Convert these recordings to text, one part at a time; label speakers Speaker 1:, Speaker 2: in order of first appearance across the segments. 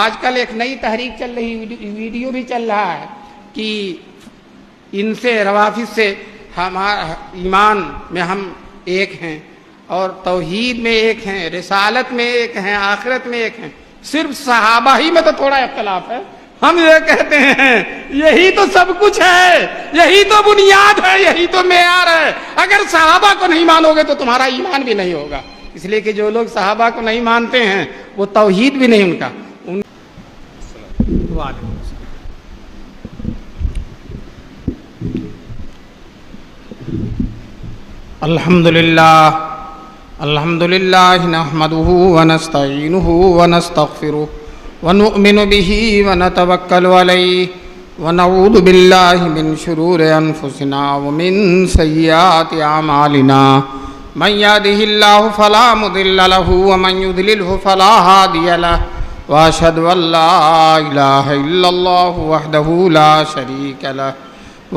Speaker 1: آج کل ایک نئی تحریک چل رہی، ویڈیو بھی چل رہا ہے کہ ان سے روافض سے ہمارا ایمان میں ہم ایک ہیں اور توحید میں ایک ہیں، رسالت میں ایک ہیں، آخرت میں ایک ہیں، صرف صحابہ ہی میں تو تھوڑا اختلاف ہے۔ ہم یہ کہتے ہیں یہی تو سب کچھ ہے، یہی تو بنیاد ہے، یہی تو معیار ہے۔ اگر صحابہ کو نہیں مانو گے تو تمہارا ایمان بھی نہیں ہوگا، اس لیے کہ جو لوگ صحابہ کو نہیں مانتے ہیں وہ توحید بھی نہیں ان کا۔ الحمدللہ نحمده ونستعینه ونستغفره ونؤمن به ونتوکل علیہ ونعوذ باللہ من شرور انفسنا ومن سیئات اعمالنا من يهده الله فلا مضل له ومن يضلله فلا هادي له واشهد ان لا اله الا الله وحده لا شريك له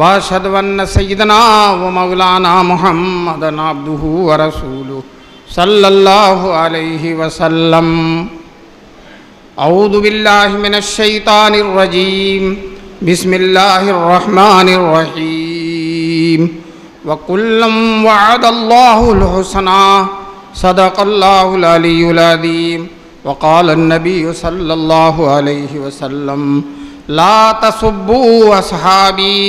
Speaker 1: واشهد ان سيدنا ومولانا محمدا عبده ورسوله صلی اللہ علیہ وسلم۔ اعوذ باللہ من الشیطان الرجیم، بسم اللہ الرحمن الرحیم۔ وَكُلًّا وَعَدَ اللَّهُ الْحُسْنَىٰ صدق اللہ العلی العظیم۔ وقال النبی صلی اللہ علیہ وسلم لا تسبوا اصحابی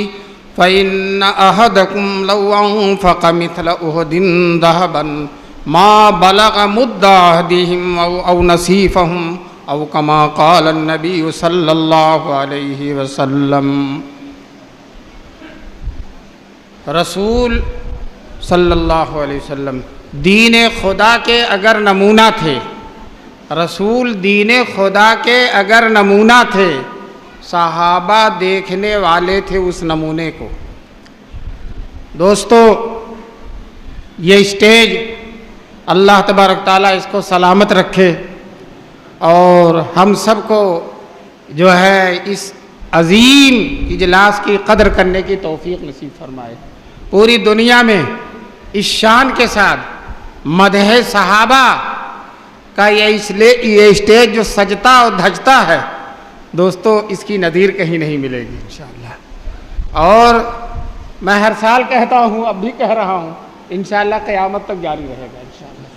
Speaker 1: فإن أحدكم لو أنفق مثل أحد ذهبا ما بلغ مد أحدهم أو نصيفهم أو كما قال النبي صلی اللہ علیہ وسلم۔ رسول صلی اللہ علیہ وسلم دین خدا کے اگر نمونہ تھے، رسول دین خدا کے اگر نمونہ تھے، صحابہ دیکھنے والے تھے اس نمونے کو۔ دوستو، یہ اسٹیج اللہ تبارک تعالیٰ اس کو سلامت رکھے اور ہم سب کو جو ہے اس عظیم اجلاس کی قدر کرنے کی توفیق نصیب فرمائے۔ پوری دنیا میں اس شان کے ساتھ مدح صحابہ کا یہ اسٹیج جو سجتا اور دھجتا ہے، دوستو اس کی نظیر کہیں نہیں ملے گی انشاءاللہ۔ اور میں ہر سال کہتا ہوں، اب بھی کہہ رہا ہوں، انشاءاللہ قیامت تک جاری رہے گا انشاءاللہ۔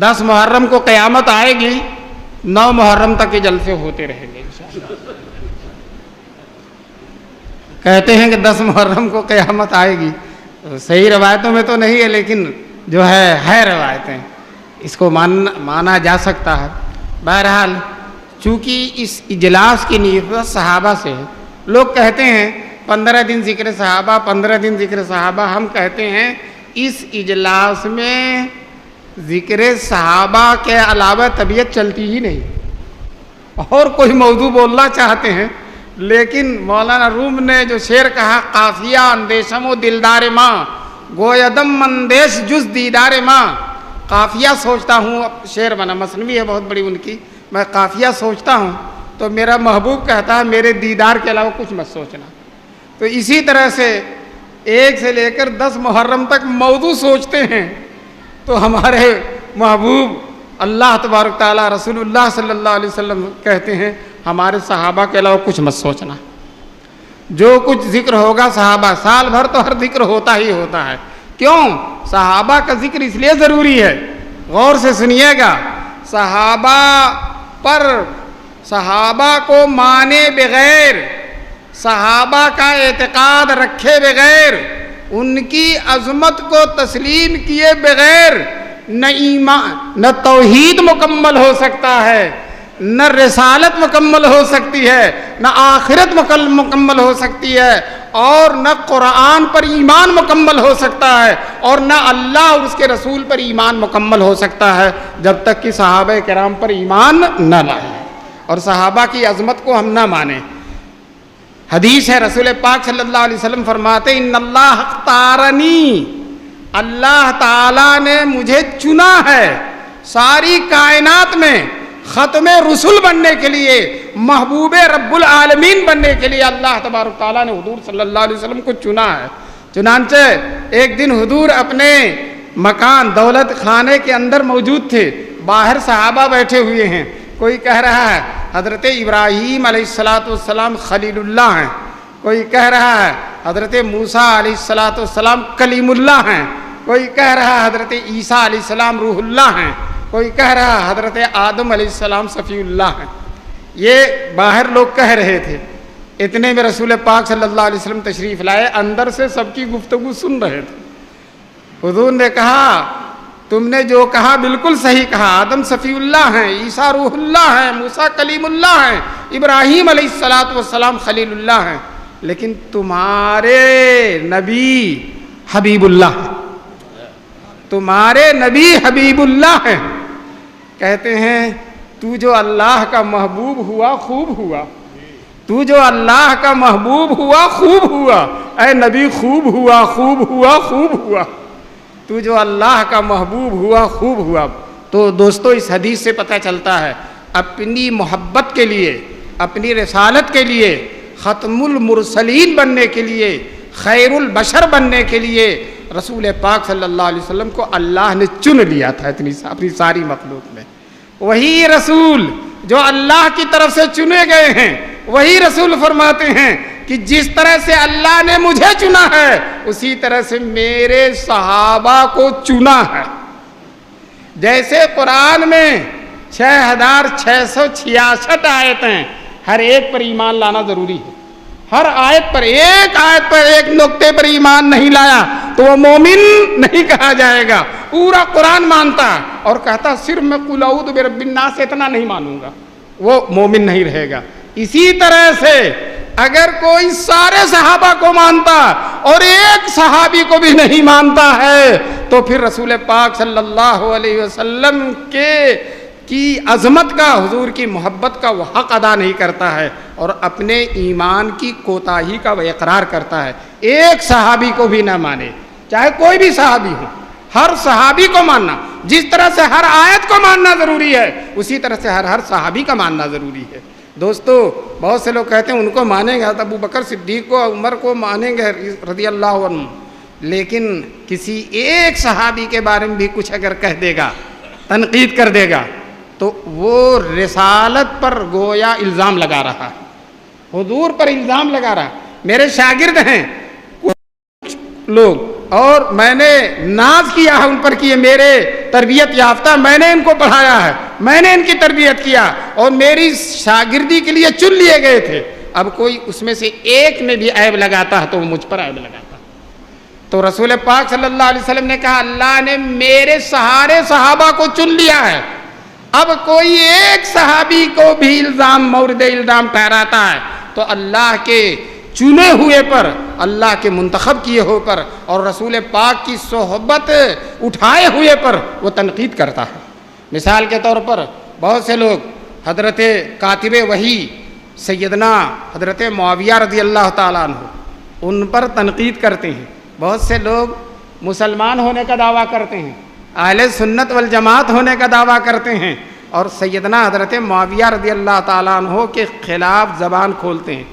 Speaker 1: 10 محرم کو قیامت آئے گی، 9 محرم تک یہ جلسے ہوتے رہیں گے انشاءاللہ۔ کہتے ہیں کہ 10 محرم کو قیامت آئے گی، صحیح روایتوں میں تو نہیں ہے لیکن جو ہے روایتیں، اس کو مانا جا سکتا ہے۔ بہرحال چونکہ اس اجلاس کی نیت صحابہ سے ہے، لوگ کہتے ہیں 15 دن ذکر صحابہ، 15 دن ذکر صحابہ، ہم کہتے ہیں اس اجلاس میں ذکر صحابہ کے علاوہ طبیعت چلتی ہی نہیں، اور کوئی موضوع بولنا چاہتے ہیں لیکن مولانا روم نے جو شعر کہا، قافیہ اندیشم و دلدار ماں گویدم اندیش جز دیدار ماں، قافیہ سوچتا ہوں، شعر بنا مثنوی ہے بہت بڑی ان کی، میں قافیہ سوچتا ہوں تو میرا محبوب کہتا ہے میرے دیدار کے علاوہ کچھ مت سوچنا۔ تو اسی طرح سے 1 سے لے کر 10 محرم تک موضوع سوچتے ہیں تو ہمارے محبوب اللہ تبارک تعالیٰ رسول اللہ صلی اللہ علیہ وسلم کہتے ہیں ہمارے صحابہ کے علاوہ کچھ مت سوچنا، جو کچھ ذکر ہوگا صحابہ، سال بھر تو ہر ذکر ہوتا ہی ہوتا ہے، کیوں؟ صحابہ کا ذکر اس لیے ضروری ہے، غور سے سنیے گا، صحابہ کو مانے بغیر، صحابہ کا اعتقاد رکھے بغیر، ان کی عظمت کو تسلیم کیے بغیر نہ ایمان، نہ توحید مکمل ہو سکتا ہے، نہ رسالت مکمل ہو سکتی ہے، نہ آخرت مکمل ہو سکتی ہے، اور نہ قرآن پر ایمان مکمل ہو سکتا ہے، اور نہ اللہ اور اس کے رسول پر ایمان مکمل ہو سکتا ہے جب تک کہ صحابہ کرام پر ایمان نہ لائیں اور صحابہ کی عظمت کو ہم نہ مانیں۔ حدیث ہے، رسول پاک صلی اللہ علیہ وسلم فرماتے ان اللہ اختارنی، اللہ تعالیٰ نے مجھے چنا ہے ساری کائنات میں ختم رسول بننے کے لیے، محبوب رب العالمین بننے کے لیے اللہ تبارک تعالیٰ نے حضور صلی اللہ علیہ وسلم کو چنا ہے۔ چنانچہ ایک دن حضور اپنے مکان دولت خانے کے اندر موجود تھے، باہر صحابہ بیٹھے ہوئے ہیں، کوئی کہہ رہا ہے حضرت ابراہیم علیہ السلام خلیل اللہ ہیں، کوئی کہہ رہا ہے حضرت موسیٰ علیہ السلام کلیم اللہ ہیں، کوئی کہہ رہا ہے حضرت عیسیٰ علیہ السلام روح اللہ ہیں، کوئی کہہ رہا ہے حضرت آدم علیہ السلام صفی اللہ ہیں۔ یہ باہر لوگ کہہ رہے تھے، اتنے میں رسول پاک صلی اللہ علیہ وسلم تشریف لائے، اندر سے سب کی گفتگو سن رہے تھے۔ حضور نے کہا تم نے جو کہا بالکل صحیح کہا، آدم صفی اللہ ہیں، عیسیٰ روح اللہ ہیں، موسیٰ کلیم اللہ ہیں، ابراہیم علیہ السلام خلیل اللہ ہیں، لیکن تمہارے نبی حبیب اللہ ہیں، تمہارے نبی حبیب اللہ ہیں۔ کہتے ہیں تو جو اللہ کا محبوب ہوا خوب ہوا، تو جو اللہ کا محبوب ہوا خوب ہوا، اے نبی خوب ہوا خوب ہوا خوب ہوا، تو جو اللہ کا محبوب ہوا خوب ہوا۔ تو دوستو اس حدیث سے پتہ چلتا ہے اپنی محبت کے لیے، اپنی رسالت کے لیے، ختم المرسلین بننے کے لیے، خیر البشر بننے کے لیے رسول پاک صلی اللہ علیہ وسلم کو اللہ نے چن لیا تھا اپنی ساری مخلوق میں۔ وہی رسول جو اللہ کی طرف سے چنے گئے ہیں، وہی رسول فرماتے ہیں کہ جس طرح سے اللہ نے مجھے چنا ہے اسی طرح سے میرے صحابہ کو چنا ہے۔ جیسے قرآن میں 6666 آیتیں، ہر ایک پر ایمان لانا ضروری ہے، ہر آیت پر ایک نقطے پر ایمان نہیں لایا تو وہ مومن نہیں کہا جائے گا۔ پورا قرآن مانتا اور کہتا صرف میں قل اعوذ برب الناس اتنا نہیں مانوں گا، وہ مومن نہیں رہے گا۔ اسی طرح سے اگر کوئی سارے صحابہ کو مانتا اور ایک صحابی کو بھی نہیں مانتا ہے تو پھر رسول پاک صلی اللہ علیہ وسلم کی عظمت کا، حضور کی محبت کا وہ حق ادا نہیں کرتا ہے اور اپنے ایمان کی کوتاہی کا وہ اقرار کرتا ہے۔ ایک صحابی کو بھی نہ مانے، چاہے کوئی بھی صحابی ہو، ہر صحابی کو ماننا، جس طرح سے ہر آیت کو ماننا ضروری ہے اسی طرح سے ہر صحابی کا ماننا ضروری ہے۔ دوستو بہت سے لوگ کہتے ہیں ان کو مانیں گے، حضرت ابو بکر صدیق کو، عمر کو مانیں گے رضی اللہ عنہ، لیکن کسی ایک صحابی کے بارے میں بھی کچھ اگر کہہ دے گا، تنقید کر دے گا تو وہ رسالت پر گویا الزام لگا رہا ہے، حضور پر الزام لگا رہا ہے۔ میرے شاگرد ہیں کچھ لوگ اور میں نے ناز کیا ہے ان پر کہ یہ میرے تربیت یافتہ، میں نے ان کو پڑھایا ہے، میں نے ان کی تربیت کیا اور میری شاگردی کے لیے چن لیے گئے تھے۔ اب کوئی اس میں سے ایک میں بھی عیب لگاتا ہے تو وہ مجھ پر عیب لگاتا ہے۔ تو رسول پاک صلی اللہ علیہ وسلم نے کہا اللہ نے میرے سارے صحابہ کو چن لیا ہے، اب کوئی ایک صحابی کو بھی مورد الزام ٹھہراتا ہے تو اللہ کے چنے ہوئے پر، اللہ کے منتخب کیے ہوئے پر اور رسول پاک کی صحبت اٹھائے ہوئے پر وہ تنقید کرتا ہے۔ مثال کے طور پر بہت سے لوگ حضرت کاتب وحی سیدنا حضرت معاویہ رضی اللہ تعالیٰ عنہ ان پر تنقید کرتے ہیں۔ بہت سے لوگ مسلمان ہونے کا دعویٰ کرتے ہیں، اہل سنت والجماعت ہونے کا دعویٰ کرتے ہیں اور سیدنا حضرت معاویہ رضی اللہ تعالیٰ عنہ کے خلاف زبان کھولتے ہیں۔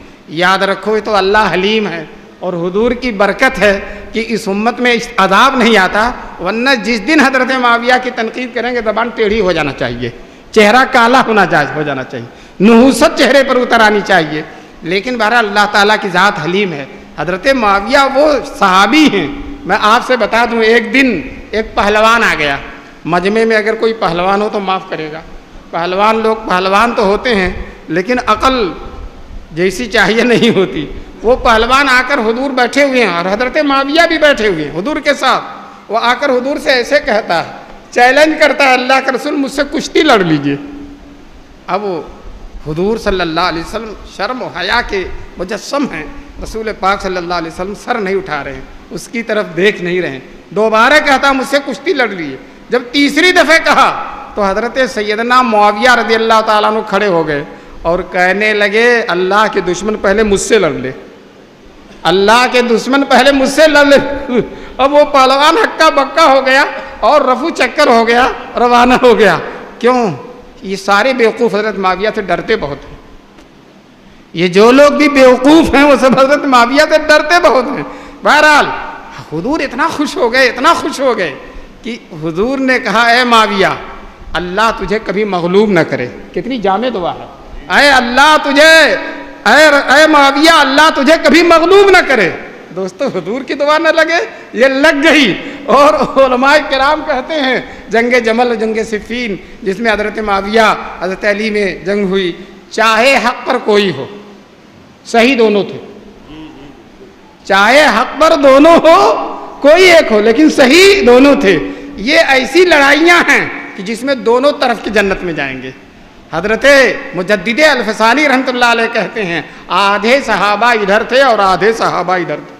Speaker 1: یاد رکھو تو اللہ حلیم ہے اور حضور کی برکت ہے کہ اس امت میں عذاب نہیں آتا، ورنہ جس دن حضرت معاویہ کی تنقید کریں گے زبان ٹیڑھی ہو جانا چاہیے، چہرہ کالا ہو جانا چاہیے، نحوست چہرے پر اتر آنی چاہیے۔ لیکن بہرحال اللہ تعالیٰ کی ذات حلیم ہے۔ حضرت معاویہ وہ صحابی ہیں، میں آپ سے بتا دوں ایک دن ایک پہلوان آ گیا، مجمع میں اگر کوئی پہلوان ہو تو معاف کرے گا، پہلوان تو ہوتے ہیں لیکن عقل جیسی چاہیے نہیں ہوتی۔ وہ پہلوان آ کر حضور بیٹھے ہوئے ہیں اور حضرت معاویہ بھی بیٹھے ہوئے ہیں حضور کے ساتھ، وہ آ کر حضور سے ایسے کہتا ہے، چیلنج کرتا ہے اللہ کے رسول مجھ سے کشتی لڑ لیجئے۔ اب وہ حضور صلی اللہ علیہ وسلم شرم و حیا کے مجسم ہیں، رسول پاک صلی اللہ علیہ وسلم سر نہیں اٹھا رہے ہیں، اس کی طرف دیکھ نہیں رہے ہیں، دوبارہ کہتا مجھ سے کشتی لڑ لیجئے۔ جب تیسری دفعہ کہا تو حضرت سیدنا معاویہ رضی اللہ تعالیٰ عنہ کھڑے ہو گئے اور کہنے لگے اللہ کے دشمن پہلے مجھ سے لڑ لے، اللہ کے دشمن پہلے مجھ سے لڑ لے۔ اب وہ پہلوان ہکا بکا ہو گیا اور رفو چکر ہو گیا، روانہ ہو گیا۔ کیوں؟ یہ سارے بیوقوف حضرت معاویہ سے ڈرتے بہت ہیں، یہ جو لوگ بھی بیوقوف ہیں وہ سب حضرت معاویہ سے ڈرتے بہت ہیں۔ بہرحال حضور اتنا خوش ہو گئے کہ حضور نے کہا اے معاویہ اللہ تجھے کبھی مغلوب نہ کرے. کتنی جامع دعا ہے. اے اللہ تجھے، اے معاویہ اللہ تجھے کبھی مغلوب نہ کرے. دوستو حضور کی دعا نہ لگے، یہ لگ گئی. اور علماء کرام کہتے ہیں جنگ جمل اور جنگ صفین جس میں حضرت معاویہ حضرت علی میں جنگ ہوئی، چاہے حق پر کوئی ہو، صحیح دونوں تھے. چاہے حق پر دونوں ہو، کوئی ایک ہو، لیکن صحیح دونوں تھے. یہ ایسی لڑائیاں ہیں کہ جس میں دونوں طرف کی جنت میں جائیں گے. حضرت مجدد الفسانی رحمۃ اللہ علیہ کہتے ہیں آدھے صحابہ ادھر تھے اور آدھے صحابہ ادھر تھے،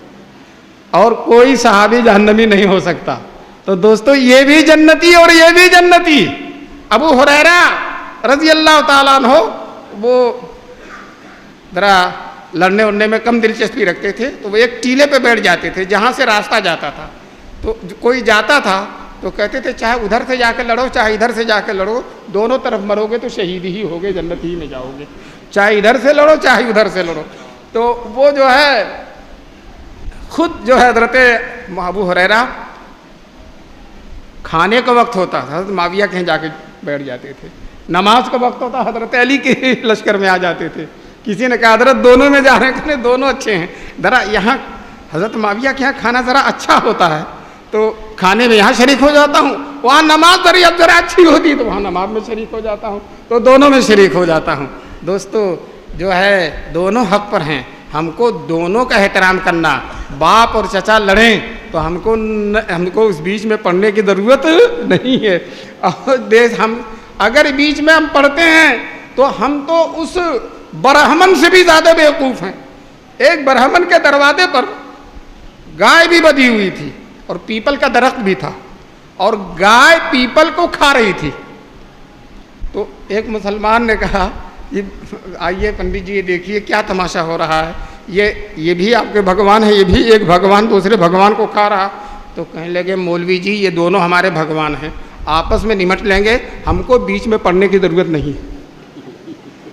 Speaker 1: اور کوئی صحابی جہنمی نہیں ہو سکتا. تو دوستو یہ بھی جنتی اور یہ بھی جنتی. ابو ہریرہ رضی اللہ تعالیٰ عنہ وہ ذرا لڑنے اڑنے میں کم دلچسپی رکھتے تھے، تو وہ ایک ٹیلے پہ بیٹھ جاتے تھے جہاں سے راستہ جاتا تھا. تو کوئی جاتا تھا تو کہتے تھے چاہے ادھر سے جا کے لڑو چاہے ادھر سے جا کے لڑو، دونوں طرف مرو گے تو شہید ہی ہوگے، جنت ہی میں جاؤ گے، چاہے ادھر سے لڑو چاہے ادھر سے لڑو. تو وہ جو ہے خود جو ہے حضرت ابو ہریرہ کھانے کا وقت ہوتا تھا حضرت معاویہ کہیں جا کے بیٹھ جاتے تھے، نماز کا وقت ہوتا حضرت علی کے لشکر میں آ جاتے تھے. کسی نے کہا حضرت دونوں میں جا رہے ہیں، کہ دونوں اچھے ہیں، ذرا یہاں حضرت معاویہ کے یہاں کھانا ذرا اچھا ہوتا ہے تو کھانے میں یہاں شریک ہو جاتا ہوں، وہاں نماز ذرا اچھی ہوتی تو وہاں نماز میں شریک ہو جاتا ہوں، تو دونوں میں شریک ہو جاتا ہوں. دوستو جو ہے دونوں حق پر ہیں، ہم کو دونوں کا احترام کرنا. باپ اور چچا لڑیں تو ہم کو اس بیچ میں پڑھنے کی ضرورت نہیں ہے. اور ہم اگر بیچ میں ہم پڑھتے ہیں تو ہم تو اس برہمن سے بھی زیادہ بیوقوف ہیں. ایک برہمن کے دروازے پر گائے بھی بدھی ہوئی تھی اور پیپل کا درخت بھی تھا، اور گائے پیپل کو کھا رہی تھی. تو ایک مسلمان نے کہا آئیے پنڈت جی یہ دیکھیے کیا تماشا ہو رہا ہے، یہ بھی آپ کے بھگوان ہے، یہ بھی ایک بھگوان دوسرے بھگوان کو کھا رہا. تو کہنے لگے مولوی جی یہ دونوں ہمارے بھگوان ہیں، آپس میں نمٹ لیں گے، ہم کو بیچ میں پڑھنے کی ضرورت نہیں،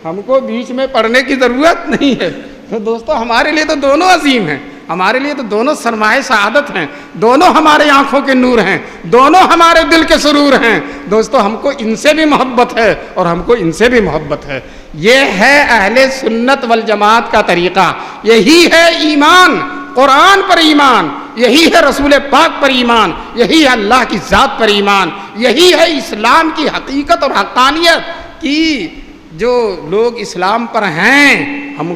Speaker 1: ہم کو بیچ میں پڑھنے کی ضرورت نہیں ہے. تو دوستو ہمارے لیے تو دونوں عظیم ہیں، ہمارے لیے تو دونوں سرمایہ سعادت ہیں، دونوں ہمارے آنکھوں کے نور ہیں، دونوں ہمارے دل کے سرور ہیں. دوستو ہم کو ان سے بھی محبت ہے اور ہم کو ان سے بھی محبت ہے. یہ ہے اہل سنت والجماعت کا طریقہ، یہی ہے ایمان، قرآن پر ایمان، یہی ہے رسول پاک پر ایمان، یہی ہے اللہ کی ذات پر ایمان، یہی ہے اسلام کی حقیقت اور حقانیت کی. جو لوگ اسلام پر ہیں ہم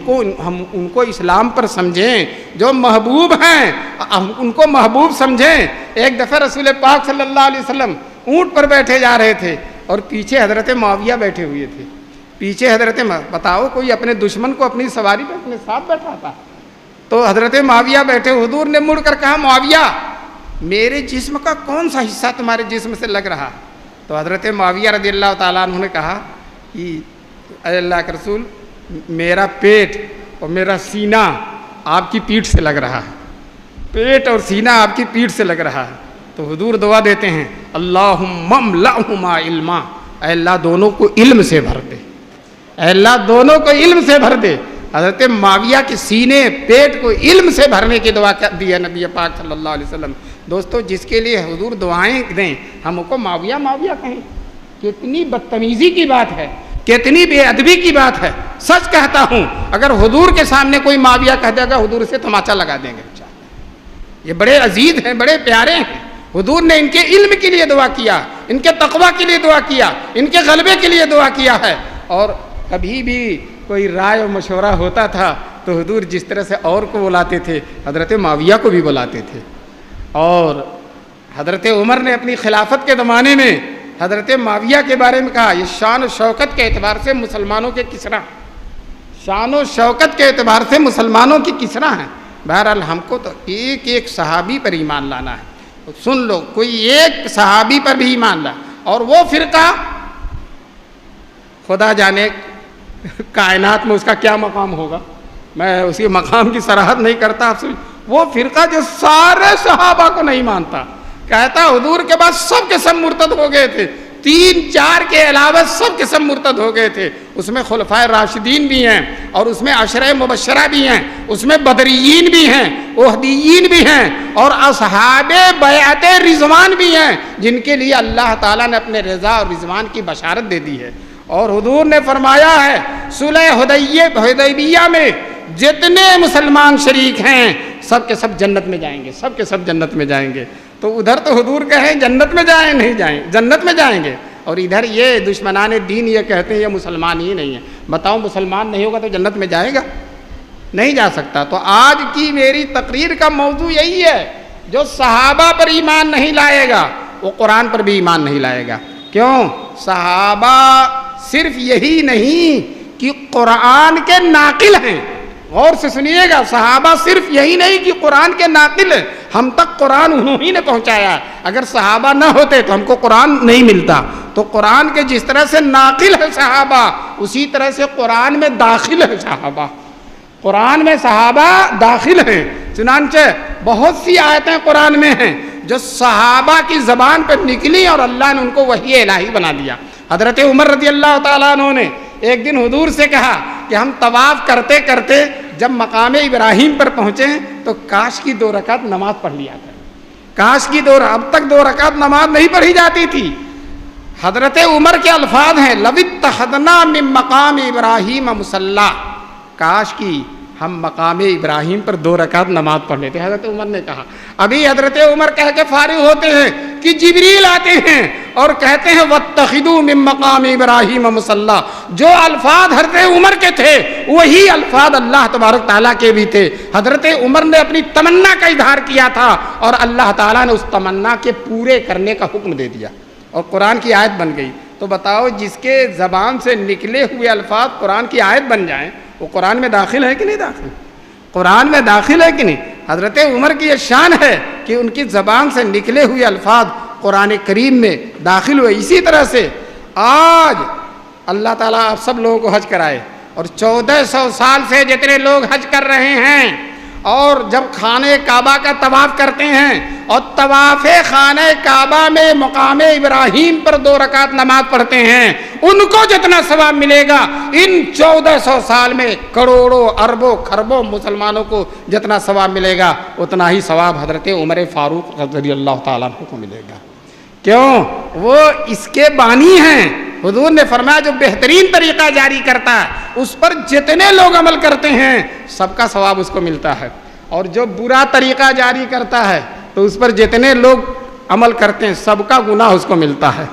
Speaker 1: ان کو اسلام پر سمجھیں، جو محبوب ہیں ہم ان کو محبوب سمجھیں. ایک دفعہ رسول پاک صلی اللہ علیہ وسلم اونٹ پر بیٹھے جا رہے تھے اور پیچھے حضرت معاویہ بیٹھے ہوئے تھے. پیچھے بتاؤ کوئی اپنے دشمن کو اپنی سواری پہ اپنے ساتھ بیٹھا تھا؟ تو حضرت معاویہ بیٹھے، حضور نے مڑ کر کہا معاویہ میرے جسم کا کون سا حصہ تمہارے جسم سے لگ رہا؟ تو حضرت معاویہ رضی اللہ تعالیٰ عنہ نے کہا کہ اے اللہ کے رسول میرا پیٹ اور میرا سینہ آپ کی پیٹھ سے لگ رہا ہے، پیٹ اور سینہ آپ کی پیٹھ سے لگ رہا ہے. تو حضور دعا دیتے ہیں اللہم املأہما علما، اے اللہ دونوں کو علم سے بھر دے، اے اللہ دونوں کو علم سے بھر دے. حضرت معاویہ کے سینے پیٹ کو علم سے بھرنے کی دعا دی ہے نبی پاک صلی اللہ علیہ وسلم. دوستو جس کے لیے حضور دعائیں دیں ہم کو معاویہ معاویہ کہیں، کتنی بدتمیزی کی بات ہے، کتنی بے ادبی کی بات ہے. سچ کہتا ہوں اگر حضور کے سامنے کوئی معاویہ کہہ دے گا حضور سے تماچا لگا دیں گے. یہ بڑے عزیز ہیں، بڑے پیارے ہیں. حضور نے ان کے علم کے لیے دعا کیا، ان کے تقوی کے لیے دعا کیا، ان کے غلبے کے لیے دعا کیا ہے. اور کبھی بھی کوئی رائے و مشورہ ہوتا تھا تو حضور جس طرح سے اور کو بلاتے تھے حضرت معاویہ کو بھی بلاتے تھے. اور حضرت عمر نے اپنی خلافت کے زمانے میں حضرت معاویہ کے بارے میں کہا یہ شان و شوکت کے اعتبار سے مسلمانوں کے کسرا، شان و شوکت کے اعتبار سے مسلمانوں کی کسرا ہیں. بہرحال ہم کو تو ایک ایک صحابی پر ایمان لانا ہے. سن لو کوئی ایک صحابی پر بھی ایمان لا، اور وہ فرقہ خدا جانے کائنات میں اس کا کیا مقام ہوگا، میں اسی مقام کی صراحت نہیں کرتا آپ سے. وہ فرقہ جو سارے صحابہ کو نہیں مانتا، کہتا حضور کے بعد سب کے سب مرتد ہو گئے تھے، تین چار کے علاوہ سب کے سب مرتد ہو گئے تھے. اس میں خلفائے راشدین بھی ہیں, اور اس میں عشرہ مبشرہ بھی ہیں, اس میں بدریین بھی ہیں, احدیین بھی ہیں, اور اصحاب بیعت رضوان بھی ہیں, جن کے لیے اللہ تعالیٰ نے اپنے رضا اور رضوان کی بشارت دے دی ہے. اور حضور نے فرمایا ہے صلح حدیبیہ میں جتنے مسلمان شریک ہیں سب کے سب جنت میں جائیں گے, سب کے سب جنت میں جائیں گے. تو ادھر تو حضور کہیں جنت میں جائیں, نہیں جائیں, جنت میں جائیں گے, اور ادھر یہ دشمنان دین یہ کہتے ہیں یہ مسلمان ہی نہیں ہے. بتاؤ مسلمان نہیں ہوگا تو جنت میں جائے گا؟ نہیں جا سکتا. تو آج کی میری تقریر کا موضوع یہی ہے, جو صحابہ پر ایمان نہیں لائے گا وہ قرآن پر بھی ایمان نہیں لائے گا. کیوں؟ صحابہ صرف یہی نہیں کہ قرآن کے ناقل ہیں, غور سے سنیے گا, صحابہ صرف یہی نہیں کہ قرآن کے ناقل ہیں, ہم تک قرآن انہوں ہی نے پہنچایا ہے. اگر صحابہ نہ ہوتے تو ہم کو قرآن نہیں ملتا. تو قرآن کے جس طرح سے ناقل ہے صحابہ, اسی طرح سے قرآن میں داخل ہے صحابہ. قرآن میں صحابہ داخل ہیں. چنانچہ بہت سی آیتیں قرآن میں ہیں جو صحابہ کی زبان پر نکلی اور اللہ نے ان کو وحی الہی بنا دیا. حضرت عمر رضی اللہ تعالیٰ عنہ نے ایک دن حضور سے کہا کہ ہم طواف کرتے کرتے جب مقام ابراہیم پر پہنچے تو کاش کی 2 رکعت نماز پڑھ لیا کریں, کاش کی اب تک 2 رکعت نماز نہیں پڑھی جاتی تھی. حضرت عمر کے الفاظ ہیں لو اتخذنا من مقام ابراہیم مصلی, کاش کی ہم مقام ابراہیم پر 2 رکعت نماز پڑھ لیتے. حضرت عمر نے کہا. ابھی حضرت عمر کہہ کے فارغ ہوتے ہیں کہ جبریل آتے ہیں اور کہتے ہیں واتخذوا من مقام ابراہیم مصلی. جو الفاظ حضرت عمر کے تھے وہی الفاظ اللہ تبارک تعالیٰ کے بھی تھے. حضرت عمر نے اپنی تمنا کا اظہار کیا تھا اور اللہ تعالیٰ نے اس تمنا کے پورے کرنے کا حکم دے دیا اور قرآن کی آیت بن گئی. تو بتاؤ جس کے زبان سے نکلے ہوئے الفاظ قرآن کی آیت بن جائیں وہ قرآن میں داخل ہے کہ نہیں داخل؟ قرآن میں داخل ہے کہ نہیں؟ حضرت عمر کی یہ شان ہے کہ ان کی زبان سے نکلے ہوئے الفاظ قرآن کریم میں داخل ہوئے. اسی طرح سے آج اللہ تعالیٰ آپ سب لوگوں کو حج کرائے, اور 1400 سال سے جتنے لوگ حج کر رہے ہیں اور جب خانہ کعبہ کا طواف کرتے ہیں اور طواف خانہ کعبہ میں مقام ابراہیم پر 2 رکعت نماز پڑھتے ہیں, ان کو جتنا ثواب ملے گا ان 1400 سال میں کروڑوں اربوں خربوں مسلمانوں کو جتنا ثواب ملے گا اتنا ہی ثواب حضرت عمر فاروق رضی اللہ تعالیٰ عنہ کو ملے گا. کیوں؟ وہ اس کے بانی ہیں. حضور نے فرمایا جو بہترین طریقہ جاری کرتا ہے اس پر جتنے لوگ عمل کرتے ہیں سب کا ثواب اس کو ملتا ہے, اور جو برا طریقہ جاری کرتا ہے تو اس پر جتنے لوگ عمل کرتے ہیں سب کا گناہ اس کو ملتا ہے.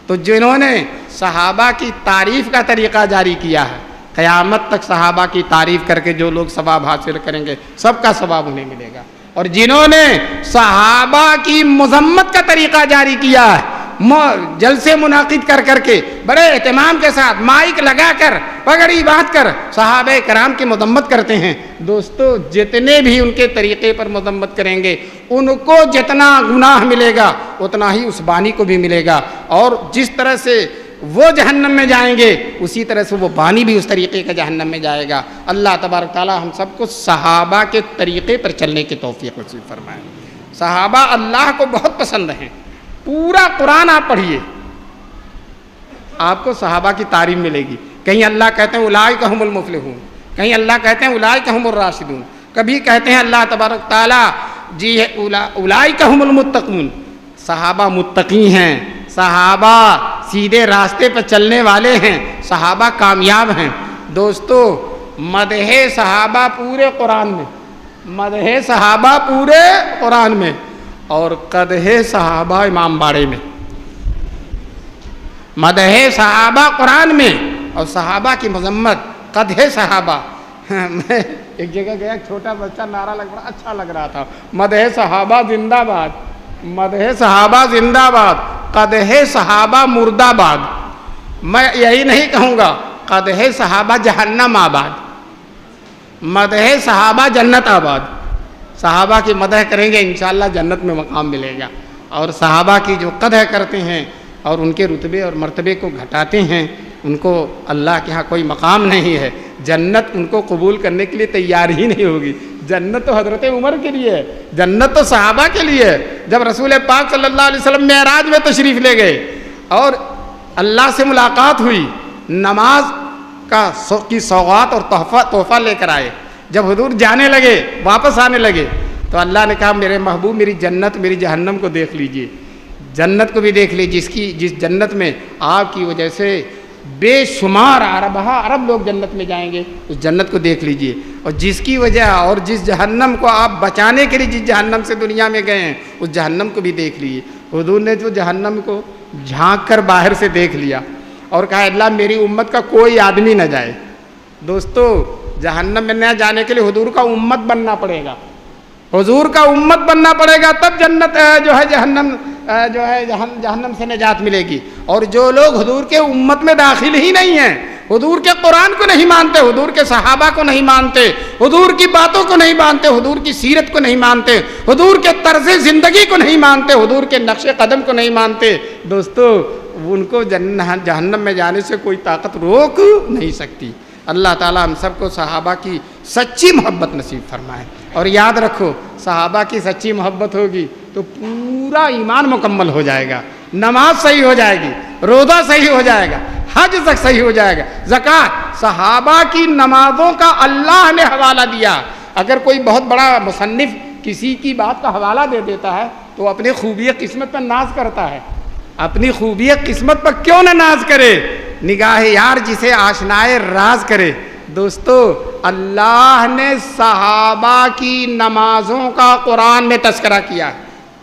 Speaker 1: تو جنہوں نے صحابہ کی تعریف کا طریقہ جاری کیا ہے, قیامت تک صحابہ کی تعریف کر کے جو لوگ ثواب حاصل کریں گے سب کا ثواب انہیں ملے گا. اور جنہوں نے صحابہ کی مذمت کا طریقہ جاری کیا ہے, جلسے منعقد کر کے بڑے اہتمام کے ساتھ مائک لگا کر پگڑی باندھ کر صحابہ کرام کی مذمت کرتے ہیں, دوستو جتنے بھی ان کے طریقے پر مذمت کریں گے ان کو جتنا گناہ ملے گا اتنا ہی اس بانی کو بھی ملے گا. اور جس طرح سے وہ جہنم میں جائیں گے اسی طرح سے وہ بانی بھی اس طریقے کا جہنم میں جائے گا. اللہ تبارک تعالیٰ ہم سب کو صحابہ کے طریقے پر چلنے کی توفیق نصیب فرمائے. صحابہ اللہ کو بہت پسند ہیں. پورا قرآن آپ پڑھیے آپ کو صحابہ کی تعریف ملے گی. کہیں اللہ کہتے ہیں اولئک هم المفلحون, کہیں اللہ کہتے ہیں اولئک هم الراشدون, کبھی کہتے ہیں اللہ تبارک تعالیٰ جی اولئک هم المتقون. صحابہ متقی ہیں, صحابہ سیدھے راستے پر چلنے والے ہیں, صحابہ کامیاب ہیں. دوستو مدح صحابہ پورے قرآن میں, مدح صحابہ پورے قرآن میں, اور قدح صحابہ امام باڑے میں. مدح صحابہ قرآن میں اور صحابہ کی مذمت قدح صحابہ. میں ایک جگہ گیا, چھوٹا بچہ نعرہ لگ رہا, اچھا لگ رہا تھا, مدح صحابہ زندہ باد, مدح صحابہ زندہ باد, قدح صحابہ مرد آباد. میں یہی نہیں کہوں گا قدح صحابہ جہنم آباد, مدح صحابہ جنت آباد. صحابہ کی مدح کریں گے انشاءاللہ جنت میں مقام ملے گا, اور صحابہ کی جو قدح کرتے ہیں اور ان کے رتبے اور مرتبے کو گھٹاتے ہیں ان کو اللہ کے ہاں کوئی مقام نہیں ہے. جنت ان کو قبول کرنے کے لیے تیار ہی نہیں ہوگی. جنت تو حضرت عمر کے لیے ہے, جنت تو صحابہ کے لیے ہے. جب رسول پاک صلی اللہ علیہ وسلم معراج میں تشریف لے گئے اور اللہ سے ملاقات ہوئی، نماز کی سوغات اور تحفہ لے کر آئے. جب حضور جانے لگے، واپس آنے لگے، تو اللہ نے کہا میرے محبوب میری جنت میری جہنم کو دیکھ لیجئے، جنت کو بھی دیکھ لیجیے، جس جنت میں آپ کی وجہ سے بے شمار عرب لوگ جنت میں جائیں گے، اس جنت کو دیکھ لیجئے، اور جس کی وجہ اور جس جہنم کو آپ بچانے کے لیے جس جہنم سے دنیا میں گئے ہیں اس جہنم کو بھی دیکھ لیجئے. حضور نے جو جہنم کو جھانک کر باہر سے دیکھ لیا اور کہا اللہ میری امت کا کوئی آدمی نہ جائے. دوستو جہنم میں نہ جانے کے لیے حضور کا امت بننا پڑے گا، حضور کا امت بننا پڑے گا، تب جنت جہنم سے نجات ملے گی. اور جو لوگ حضور کے امت میں داخل ہی نہیں ہیں، حضور کے قرآن کو نہیں مانتے، حضور کے صحابہ کو نہیں مانتے، حضور کی باتوں کو نہیں مانتے، حضور کی سیرت کو نہیں مانتے، حضور کے طرز زندگی کو نہیں مانتے، حضور کے نقش قدم کو نہیں مانتے، دوستو ان کو جہنم میں جانے سے کوئی طاقت روک نہیں سکتی. اللہ تعالی ہم سب کو صحابہ کی سچی محبت نصیب فرمائے. اور یاد رکھو صحابہ کی سچی محبت ہوگی تو پورا ایمان مکمل ہو جائے گا، نماز صحیح ہو جائے گی، روزہ صحیح ہو جائے گا، حج تک صحیح ہو جائے گا، زکوٰۃ. صحابہ کی نمازوں کا اللہ نے حوالہ دیا. اگر کوئی بہت بڑا مصنف کسی کی بات کا حوالہ دے دیتا ہے تو اپنی خوبی قسمت پر ناز کرتا ہے. اپنی خوبی قسمت پر کیوں نہ ناز کرے؟ نگاہ یار جسے آشنائے راز کرے. دوستو اللہ نے صحابہ کی نمازوں کا قرآن میں تذکرہ کیا،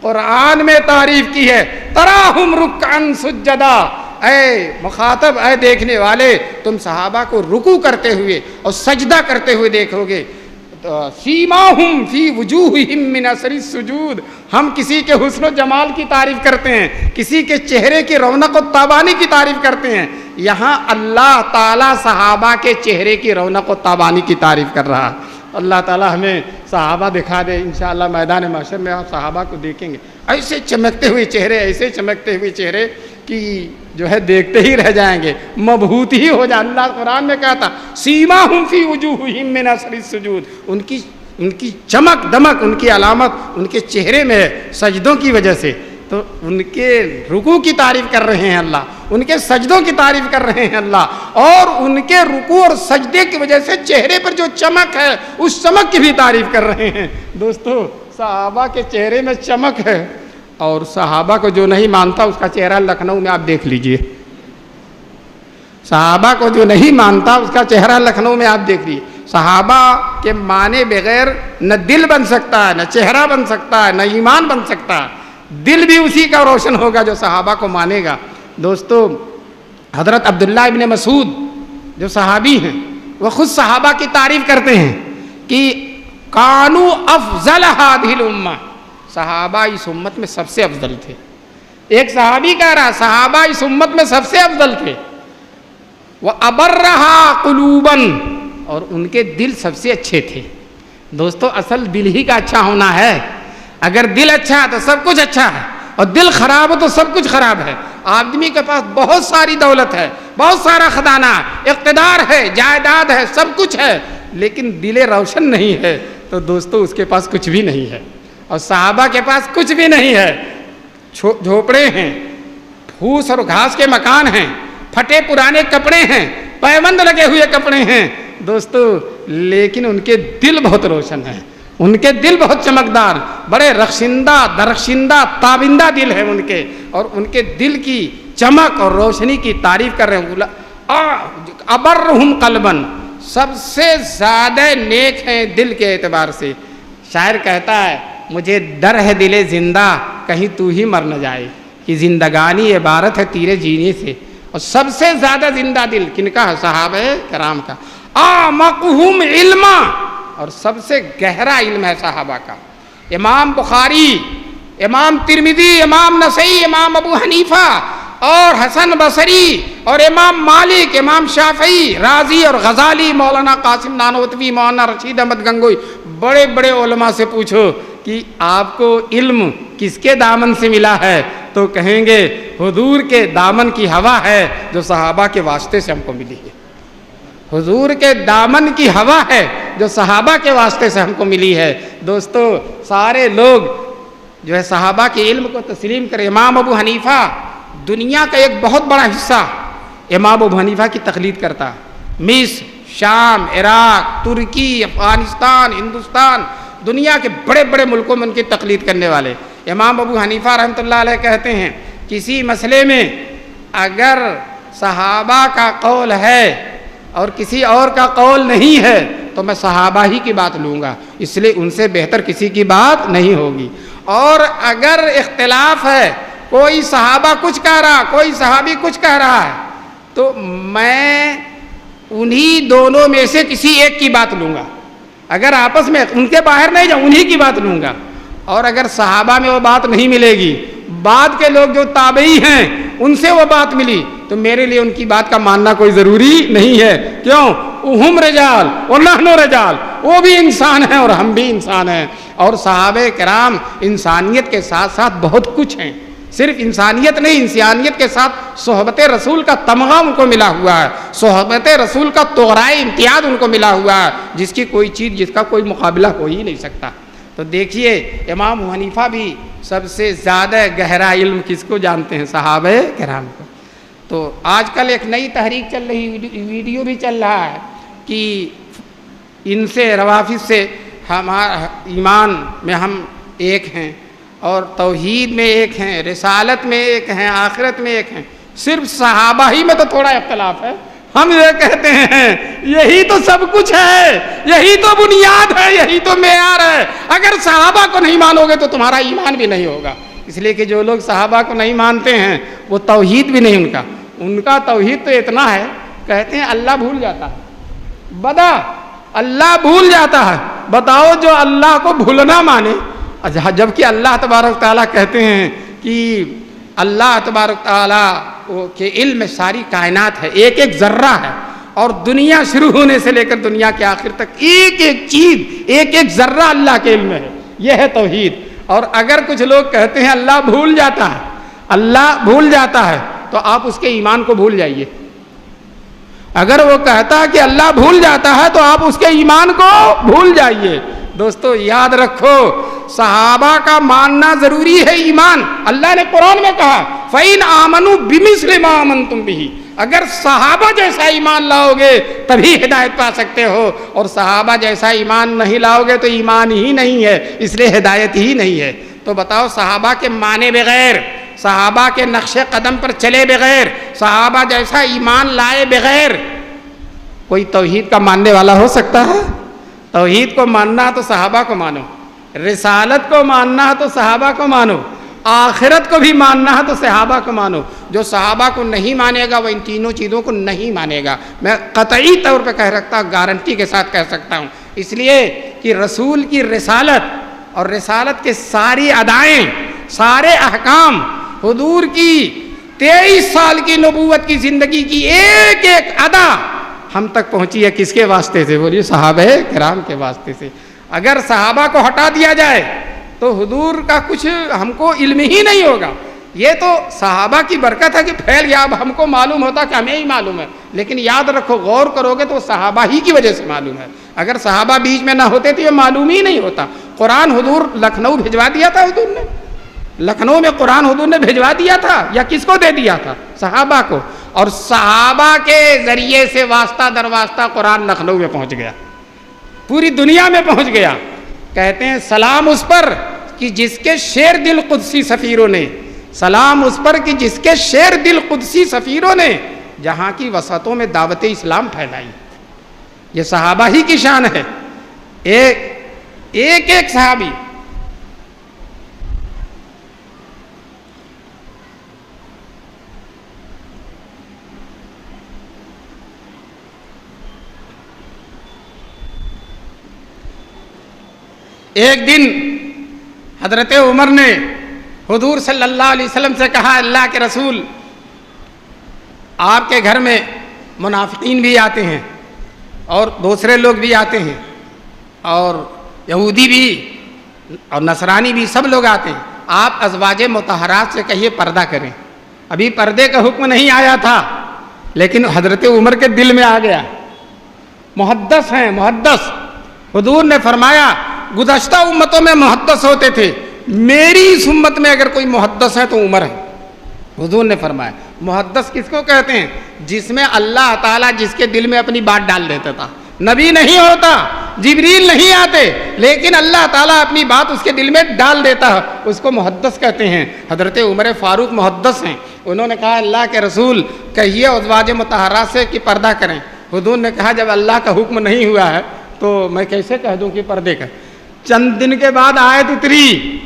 Speaker 1: قرآن میں تعریف کی ہے. تراہم رکعن سجدا، اے مخاطب، اے دیکھنے والے، تم صحابہ کو رکوع کرتے ہوئے اور سجدہ کرتے ہوئے دیکھو گے. سیماہم فی وجوہہم من اثر السجود، ہم کسی کے حسن و جمال کی تعریف کرتے ہیں، کسی کے چہرے کی رونق و تابانی کی تعریف کرتے ہیں. یہاں اللہ تعالیٰ صحابہ کے چہرے کی رونق و تابانی کی تعریف کر رہا. اللہ تعالیٰ ہمیں صحابہ دکھا دے. انشاءاللہ میدان محشر میں آپ صحابہ کو دیکھیں گے، ایسے چمکتے ہوئے چہرے، ایسے چمکتے ہوئے چہرے کہ جو ہے دیکھتے ہی رہ جائیں گے، مبہوت ہی ہو جائیں. اللہ قرآن میں کہتا سیماہم فی وجوہہم من اثر السجود، ان کی چمک دمک، ان کی علامت ان کے چہرے میں ہے سجدوں کی وجہ سے. تو ان کے رکوع کی تعریف کر رہے ہیں اللہ، ان کے سجدوں کی تعریف کر رہے ہیں اللہ، اور ان کے رکوع اور سجدے کی وجہ سے چہرے پر جو چمک ہے اس چمک کی بھی تعریف کر رہے ہیں. دوستو صحابہ کے چہرے میں چمک ہے، اور صحابہ کو جو نہیں مانتا اس کا چہرہ لکھنؤ میں آپ دیکھ لیجئے. صحابہ کو جو نہیں مانتا اس کا چہرہ لکھنؤ میں آپ دیکھ لیجئے. صحابہ کے مانے بغیر نہ دل بن سکتا ہے، نہ چہرہ بن سکتا ہے، نہ ایمان بن سکتا ہے. دل بھی اسی کا روشن ہوگا جو صحابہ کو مانے گا. دوستو حضرت عبداللہ ابن مسعود جو صحابی ہیں وہ خود صحابہ کی تعریف کرتے ہیں کہ کانو افضل هذه الامہ، صحابہ اس امت میں سب سے افضل تھے. ایک صحابی کہہ رہا صحابہ اس امت میں سب سے افضل تھے. وَأَبَرَّهَا قُلُوبًا، اور ان کے دل سب سے اچھے تھے. دوستو اصل دل ہی کا اچھا ہونا ہے. اگر دل اچھا ہے تو سب کچھ اچھا ہے، اور دل خراب ہو تو سب کچھ خراب ہے. آدمی کے پاس بہت ساری دولت ہے، بہت سارا خزانہ، اقتدار ہے، جائیداد ہے، سب کچھ ہے، لیکن دل روشن نہیں ہے تو دوستو اس کے پاس کچھ بھی نہیں ہے. اور صحابہ کے پاس کچھ بھی نہیں ہے. جھوپڑے ہیں، پھوس اور گھاس کے مکان ہیں، پھٹے پرانے کپڑے ہیں، پیوند لگے ہوئے کپڑے ہیں دوستو، لیکن ان کے دل بہت روشن ہیں، ان کے دل بہت چمکدار، بڑے رخشندہ درخشندہ تابندہ دل ہے ان کے، اور ان کے دل کی چمک اور روشنی کی تعریف کر رہے ہیں. ابرہم قلباً، سب سے زیادہ نیک ہیں دل کے اعتبار سے. شاعر کہتا ہے مجھے ڈر ہے دل زندہ کہیں تو ہی مر نہ جائے، کہ زندگانی عبارت ہے تیرے جینے سے. اور سب سے زیادہ زندہ دل کن کا ہے؟ صحابہ کرام کا. اعمقہم علما، اور سب سے گہرا علم ہے صحابہ کا. امام بخاری، امام ترمذی، امام نسائی، امام ابو حنیفہ اور حسن بصری اور امام مالک، امام شافعی، رازی اور غزالی، مولانا قاسم نانوتوی، مولانا رشید احمد گنگوئی، بڑے بڑے علماء سے پوچھو کہ آپ کو علم کس کے دامن سے ملا ہے تو کہیں گے حضور کے دامن کی ہوا ہے جو صحابہ کے واسطے سے ہم کو ملی ہے. حضور کے دامن کی ہوا ہے جو صحابہ کے واسطے سے ہم کو ملی ہے. دوستو سارے لوگ جو ہے صحابہ کے علم کو تسلیم کرے. امام ابو حنیفہ دنیا کا ایک بہت بڑا حصہ امام ابو حنیفہ کی تقلید کرتا ہے۔ مصر، شام، عراق، ترکی، افغانستان، ہندوستان، دنیا کے بڑے بڑے ملکوں میں ان کی تقلید کرنے والے امام ابو حنیفہ رحمۃ اللہ علیہ کہتے ہیں کسی مسئلے میں اگر صحابہ کا قول ہے اور کسی اور کا قول نہیں ہے تو میں صحابہ ہی کی بات لوں گا، اس لیے ان سے بہتر کسی کی بات نہیں ہوگی۔ اور اگر اختلاف ہے، کوئی صحابہ کچھ کہہ رہا، کوئی صحابی کچھ کہہ رہا ہے، تو میں انہی دونوں میں سے کسی ایک کی بات لوں گا۔ اگر آپس میں ان کے باہر نہیں جاؤں، انہی کی بات لوں گا۔ اور اگر صحابہ میں وہ بات نہیں ملے گی، بعد کے لوگ جو تابعی ہیں ان سے وہ بات ملی، تو میرے لیے ان کی بات کا ماننا کوئی ضروری نہیں ہے۔ کیوں؟ ہم رجال ونحن رجال، وہ بھی انسان ہیں اور ہم بھی انسان ہیں۔ اور صحابہ کرام انسانیت کے ساتھ ساتھ بہت کچھ ہیں، صرف انسانیت نہیں، انسانیت کے ساتھ صحبت رسول کا تمغہ ان کو ملا ہوا ہے، صحبت رسول کا طغرائے امتیاز ان کو ملا ہوا ہے، جس کی کوئی چیز، جس کا کوئی مقابلہ ہو ہی نہیں سکتا۔ تو دیکھیے امام ابو حنیفہ بھی سب سے زیادہ گہرا علم کس کو جانتے ہیں؟ صحابہ کرام کو۔ تو آج کل ایک نئی تحریک چل رہی، ویڈیو بھی چل رہا ہے کہ ان سے روافض سے ہمارا ایمان میں ہم ایک ہیں، اور توحید میں ایک ہیں، رسالت میں ایک ہیں، آخرت میں ایک ہیں، صرف صحابہ ہی میں تو تھوڑا اختلاف ہے۔ ہم یہ کہتے ہیں یہی تو سب کچھ ہے، یہی تو بنیاد ہے، یہی تو معیار ہے۔ اگر صحابہ کو نہیں مانو گے تو تمہارا ایمان بھی نہیں ہوگا، اس لیے کہ جو لوگ صحابہ کو نہیں مانتے ہیں وہ توحید بھی نہیں ان کا توحید تو اتنا ہے، کہتے ہیں اللہ بھول جاتا ہے، بدا اللہ بھول جاتا ہے۔ بتاؤ جو اللہ کو بھولنا مانے، جبکہ اللہ تبارک تعالیٰ کہتے ہیں کہ اللہ تبارک تعالیٰ کے علم میں ساری کائنات ہے، ایک ایک ذرہ ہے، اور دنیا شروع ہونے سے لے کر دنیا کے آخر تک ایک ایک چیز، ایک ایک ذرہ اللہ کے علم میں ہے۔ یہ ہے توحید۔ اور اگر کچھ لوگ کہتے ہیں اللہ بھول جاتا ہے، اللہ بھول جاتا ہے، تو آپ اس کے ایمان کو بھول جائیے۔ اگر وہ کہتا ہے کہ اللہ بھول جاتا ہے تو آپ اس کے ایمان کو بھول جائیے۔ دوستو یاد رکھو، صحابہ کا ماننا ضروری ہے ایمان۔ اللہ نے قرآن میں کہا فَإِنْ آمَنُوا بِمِثْلِ مَا آمَنْتُمْ بِهِ، اگر صحابہ جیسا ایمان لاؤ گے تبھی ہدایت پا سکتے ہو، اور صحابہ جیسا ایمان نہیں لاؤ گے تو ایمان ہی نہیں ہے، اس لیے ہدایت ہی نہیں ہے۔ تو بتاؤ صحابہ کے مانے بغیر، صحابہ کے نقش قدم پر چلے بغیر، صحابہ جیسا ایمان لائے بغیر کوئی توحید کا ماننے والا ہو سکتا ہے؟ توحید کو ماننا ہے تو صحابہ کو مانو، رسالت کو ماننا ہے تو صحابہ کو مانو، آخرت کو بھی ماننا ہے تو صحابہ کو مانو۔ جو صحابہ کو نہیں مانے گا وہ ان تینوں چیزوں کو نہیں مانے گا، میں قطعی طور پہ کہہ سکتا ہوں، گارنٹی کے ساتھ کہہ سکتا ہوں، اس لیے کہ رسول کی رسالت اور رسالت کے ساری ادائیں، سارے احکام، حضور کی 23 سال کی نبوت کی زندگی کی ایک ایک ادا ہم تک پہنچی ہے کس کے واسطے سے؟ بولیے صحابہ کرام کے واسطے سے۔ اگر صحابہ کو ہٹا دیا جائے تو حضور کا کچھ ہم کو علم ہی نہیں ہوگا۔ یہ تو صحابہ کی برکت ہے کہ پھیل گیا، اب ہم کو معلوم ہوتا کہ ہمیں ہی معلوم ہے، لیکن یاد رکھو غور کرو گے تو صحابہ ہی کی وجہ سے معلوم ہے۔ اگر صحابہ بیچ میں نہ ہوتے تو یہ معلوم ہی نہیں ہوتا۔ قرآن حضور لکھنؤ بھجوا دیا تھا، حضور نے لکھنؤ میں قرآن حضور نے بھجوا دیا تھا، یا کس کو دے دیا تھا؟ صحابہ کو، اور صحابہ کے ذریعے سے واسطہ در واسطہ قرآن لکھنؤ میں پہنچ گیا، پوری دنیا میں پہنچ گیا۔ کہتے ہیں سلام اس پر کہ جس کے شیر دل قدسی سفیروں نے، سلام اس پر کہ جس کے شیر دل قدسی سفیروں نے جہاں کی وسعتوں میں دعوت اسلام پھیلائی۔ یہ صحابہ ہی کی شان ہے، ایک ایک صحابی۔ ایک دن حضرت عمر نے حضور صلی اللہ علیہ وسلم سے کہا، اللہ کے رسول، آپ کے گھر میں منافقین بھی آتے ہیں اور دوسرے لوگ بھی آتے ہیں، اور یہودی بھی اور نصرانی بھی، سب لوگ آتے ہیں، آپ ازواج مطہرات سے کہیے پردہ کریں۔ ابھی پردے کا حکم نہیں آیا تھا، لیکن حضرت عمر کے دل میں آ گیا، محدث ہیں، محدث۔ حضور نے فرمایا گزشتہ امتوں میں محدث ہوتے تھے، میری اس امت میں اگر کوئی محدث ہے تو عمر ہے۔ حضور نے فرمایا محدث کس کو کہتے ہیں؟ جس میں اللہ تعالیٰ جس کے دل میں اپنی بات ڈال دیتا تھا. نبی نہیں ہوتا, جبریل نہیں آتے, لیکن اللہ تعالیٰ اپنی بات اس کے دل میں ڈال دیتا ہے, اس کو محدث کہتے ہیں. حضرت عمر فاروق محدث ہیں. انہوں نے کہا اللہ کے رسول کہیے ازواج مطہرات سے کہ پردہ کریں. حضور نے کہا جب اللہ کا حکم نہیں ہوا ہے تو میں کیسے کہہ دوں کہ پردے کا. چند دن کے بعد آیت اتری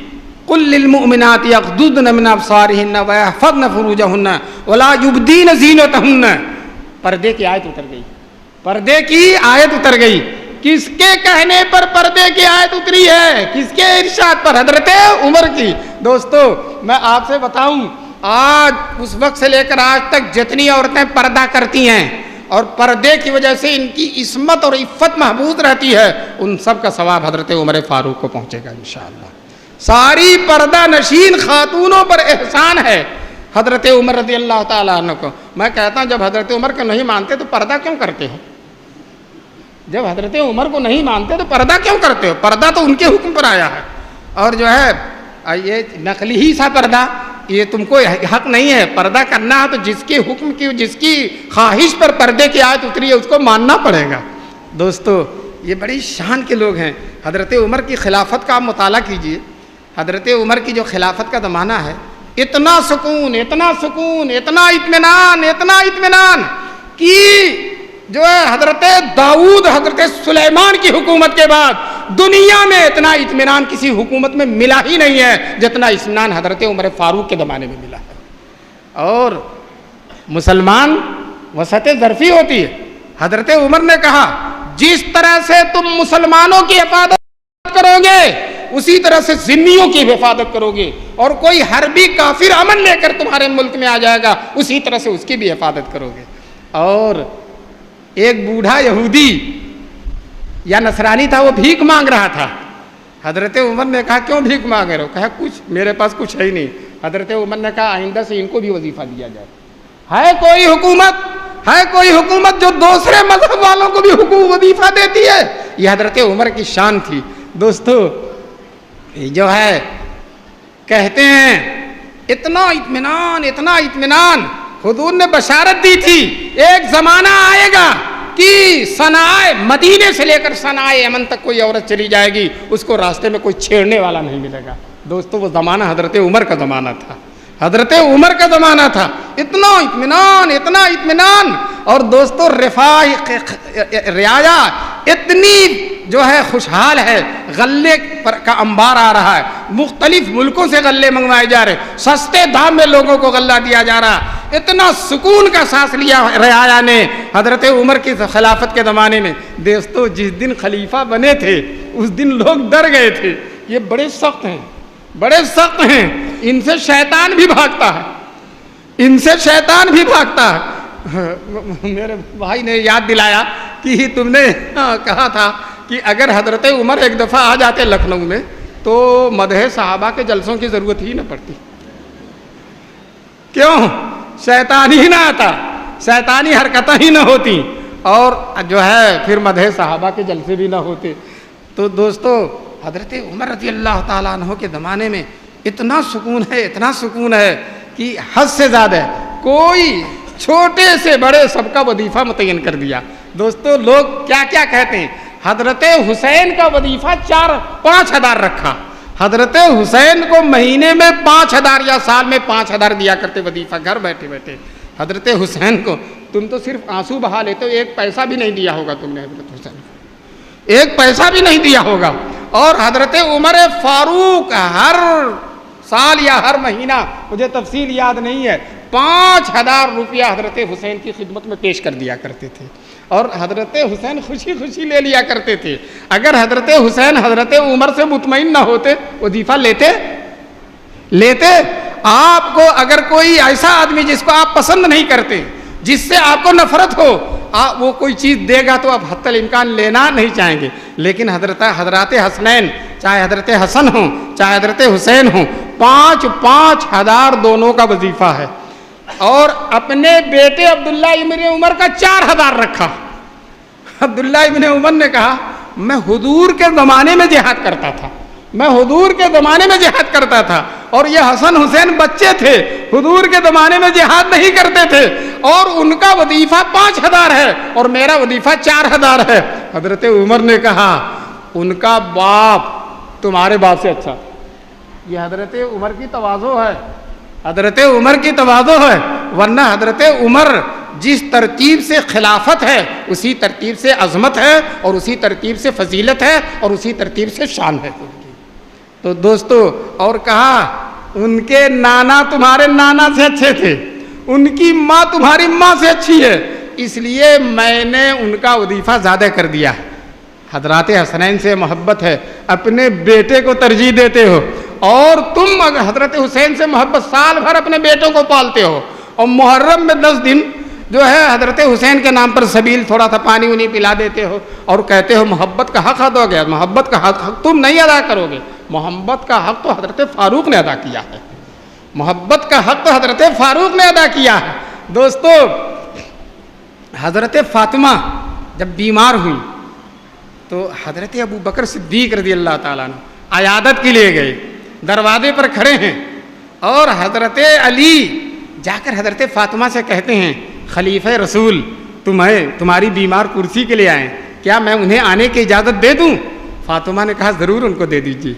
Speaker 1: قل للمؤمنات یغضضن من ابصارهن ویحفظن فروجهن ولا یبدین زینتهن. پردے کی آیت اتر گئی, پردے کی آیت اتر گئی. کس کے کہنے پر پردے کی آیت اتری ہے؟ کس کے ارشاد پر؟ حضرت عمر کی. دوستو میں آپ سے بتاؤں, آج اس وقت سے لے کر آج تک جتنی عورتیں پردہ کرتی ہیں اور پردے کی وجہ سے ان کی عصمت اور عفت محفوظ رہتی ہے, ان سب کا ثواب حضرت عمر فاروق کو پہنچے گا انشاءاللہ. ساری پردہ نشین خاتونوں پر احسان ہے حضرت عمر رضی اللہ تعالیٰ عنہ کو. میں کہتا ہوں جب حضرت عمر کو نہیں مانتے تو پردہ کیوں کرتے ہو؟ جب حضرت عمر کو نہیں مانتے تو پردہ کیوں کرتے ہو؟ پردہ تو ان کے حکم پر آیا ہے, اور جو ہے یہ نقلی ہی سا پردہ, یہ تم کو حق نہیں ہے. پردہ کرنا ہے تو جس کے حکم کی, جس کی خواہش پر پردے کی آیت اتری ہے اس کو ماننا پڑے گا. دوستو یہ بڑی شان کے لوگ ہیں. حضرت عمر کی خلافت کا آپ مطالعہ کیجئے. حضرت عمر کی جو خلافت کا زمانہ ہے, اتنا سکون, اتنا سکون, اتنا اطمینان, اتنا اطمینان کہ جو ہے حضرت داؤد, حضرت سلیمان کی حکومت کے بعد دنیا میں اتنا اطمینان کسی حکومت میں ملا ہی نہیں ہے جتنا اطمینان حضرت عمر فاروق کے زمانے میں ملا ہے. اور مسلمان وسعت ظرفی ہوتی ہے. حضرت عمر نے کہا جس طرح سے تم مسلمانوں کی حفاظت کرو گے اسی طرح سے ذمیوں کی حفاظت کرو گے, اور کوئی حربی کافر امن لے کر تمہارے ملک میں آ جائے گا اسی طرح سے اس کی بھی حفاظت کرو گے. اور ایک بوڑھا یہودی یا نصرانی تھا, وہ بھیک مانگ رہا تھا. حضرت عمر نے کہا کیوں بھیک مانگ رہے ہو؟ کہا کچھ میرے پاس کچھ ہے ہی نہیں. حضرت عمر نے کہا آئندہ سے ان کو بھی وظیفہ دیا جائے. ہے کوئی حکومت جو دوسرے مذہب والوں کو بھی وظیفہ دیتی ہے؟ یہ حضرت عمر کی شان تھی. دوستو جو ہے کہتے ہیں اتنا اطمینان, اتنا اطمینان. حضور نے بشارت دی تھی ایک زمانہ آئے گا کہ صنعاء مدینے سے لے کر صنعاء یمن تک کوئی عورت چلی جائے گی, اس کو راستے میں کوئی چھیڑنے والا نہیں ملے گا. دوستو وہ زمانہ حضرت عمر کا زمانہ تھا, حضرت عمر کا زمانہ تھا. اتنا اطمینان, اتنا اطمینان. اور دوستو رعایا اتنی جو ہے خوشحال ہے, غلے کا انبار آ رہا ہے, مختلف ملکوں سے غلے منگوائے جا رہے, سستے دام میں لوگوں کو غلہ دیا جا رہا. اتنا سکون کا سانس لیا رعایا نے حضرت عمر کی خلافت کے زمانے میں. دوستو جس دن خلیفہ بنے تھے اس دن لوگ ڈر گئے تھے, یہ بڑے سخت ہیں, بڑے سخت ہیں, ان سے شیطان بھی بھاگتا ہے, ان سے شیطان بھی بھاگتا ہے. میرے بھائی نے یاد دلایا کہ تم نے کہا تھا کہ اگر حضرت عمر ایک دفعہ آ جاتے لکھنؤ میں تو مدح صحابہ کے جلسوں کی ضرورت ہی نہ پڑتی. کیوں؟ شیطان ہی نہ آتا, شیطانی حرکتیں ہی نہ ہوتی, اور جو ہے پھر مدح صحابہ کے جلسے بھی نہ ہوتے. تو دوستو حضرت عمر رضی اللہ تعالیٰ عنہ کے زمانے میں اتنا سکون ہے, اتنا سکون ہے کہ حد سے زیادہ ہے. کوئی چھوٹے سے بڑے سب کا وظیفہ متعین کر دیا. دوستو لوگ کیا کیا کہتے ہیں, حضرت حسین کا وظیفہ 4-5 ہزار رکھا. حضرت حسین کو مہینے میں 5,000 یا سال میں 5,000 دیا کرتے وظیفہ, گھر بیٹھے بیٹھے. حضرت حسین کو تم تو صرف آنسو بہا لیتے ہو, ایک پیسہ بھی نہیں دیا ہوگا تم نے حضرت حسین کو, ایک پیسہ بھی نہیں دیا ہوگا. اور حضرت عمر فاروق ہر سال یا ہر مہینہ, مجھے تفصیل یاد نہیں ہے, 5,000 روپیہ حضرت حسین کی خدمت میں پیش کر دیا کرتے تھے, اور حضرت حسین خوشی خوشی لے لیا کرتے تھے. اگر حضرت حسین حضرت عمر سے مطمئن نہ ہوتے وظیفہ لیتے. آپ کو اگر کوئی ایسا آدمی جس کو آپ پسند نہیں کرتے, جس سے آپ کو نفرت ہو, وہ کوئی چیز دے گا تو آپ حتی الامکان لینا نہیں چاہیں گے. لیکن حضرت حسنین, چاہے حضرت حسن ہوں چاہے حضرت حسین ہوں, 5,000 دونوں کا وظیفہ ہے. اور اپنے بیٹے عبداللہ ابن عمر کا 4,000 رکھا. عبداللہ ابن عمر نے کہا میں حضور کے زمانے میں جہاد کرتا تھا, میں حضور کے زمانے میں جہاد کرتا تھا, اور یہ حسن حسین بچے تھے, حضور کے زمانے میں جہاد نہیں کرتے تھے اور ان کا وظیفہ 5000 ہے اور میرا وظیفہ 4000 ہے. حضرت عمر نے کہا ان کا باپ تمہارے باپ سے اچھا. یہ حضرت عمر کی تواضع ہے, حضرت عمر کی تواضع ہے. ورنہ حضرت عمر جس ترتیب سے خلافت ہے اسی ترتیب سے عظمت ہے اور اسی ترتیب سے فضیلت ہے اور اسی ترتیب سے شان ہے. تو دوستو, اور کہا ان کے نانا تمہارے نانا سے اچھے تھے, ان کی ماں تمہاری ماں سے اچھی ہے, اس لیے میں نے ان کا وظیفہ زیادہ کر دیا. حضرات حسنین سے محبت ہے, اپنے بیٹے کو ترجیح دیتے ہو, اور تم اگر حضرت حسین سے محبت سال بھر اپنے بیٹوں کو پالتے ہو اور محرم میں 10 دن جو ہے حضرت حسین کے نام پر سبیل تھوڑا سا پانی وانی پلا دیتے ہو اور کہتے ہو محبت کا حق ادا ہو گیا. محبت کا حق تم نہیں ادا کرو گے, محبت کا حق تو حضرت فاروق نے ادا کیا ہے, محبت کا حق تو حضرت فاروق نے ادا کیا ہے. دوستو, حضرت فاطمہ جب بیمار ہوئی تو حضرت ابو بکر صدیق رضی اللہ تعالیٰ عنہ عیادت کے لیے گئے, دروازے پر کھڑے ہیں اور حضرت علی جا کر حضرت فاطمہ سے کہتے ہیں خلیفہ رسول تمہاری بیمار کرسی کے لیے آئیں, کیا میں انہیں آنے کی اجازت دے دوں؟ فاطمہ نے کہا ضرور ان کو دے دیجیے,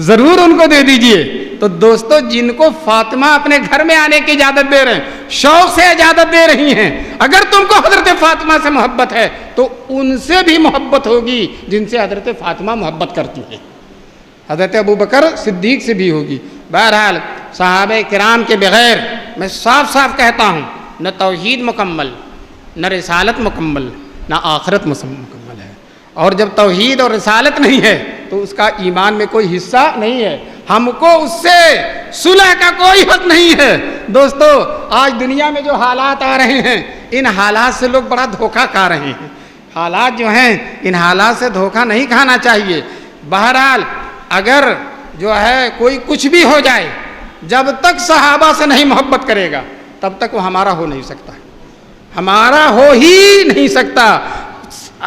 Speaker 1: ضرور ان کو دے دیجیے. تو دوستو, جن کو فاطمہ اپنے گھر میں آنے کی اجازت دے رہے ہیں, شوق سے اجازت دے رہی ہیں, اگر تم کو حضرت فاطمہ سے محبت ہے تو ان سے بھی محبت ہوگی جن سے حضرت فاطمہ محبت کرتی ہے, حضرت ابو بکر صدیق سے بھی ہوگی. بہرحال صحابہ کرام کے بغیر میں صاف صاف کہتا ہوں نہ توحید مکمل, نہ رسالت مکمل, نہ آخرت مکمل ہے. اور جب توحید اور رسالت نہیں ہے تو اس کا ایمان میں کوئی حصہ نہیں ہے. ہم کو اس سے صلح کا کوئی حق نہیں ہے. دوستو, آج دنیا میں جو حالات آ رہے ہیں ان حالات سے لوگ بڑا دھوکہ کھا رہے ہیں. حالات جو ہیں ان حالات سے دھوکہ نہیں کھانا چاہیے. بہرحال اگر جو ہے کوئی کچھ بھی ہو جائے, جب تک صحابہ سے نہیں محبت کرے گا تب تک وہ ہمارا ہو نہیں سکتا, ہمارا ہو ہی نہیں سکتا.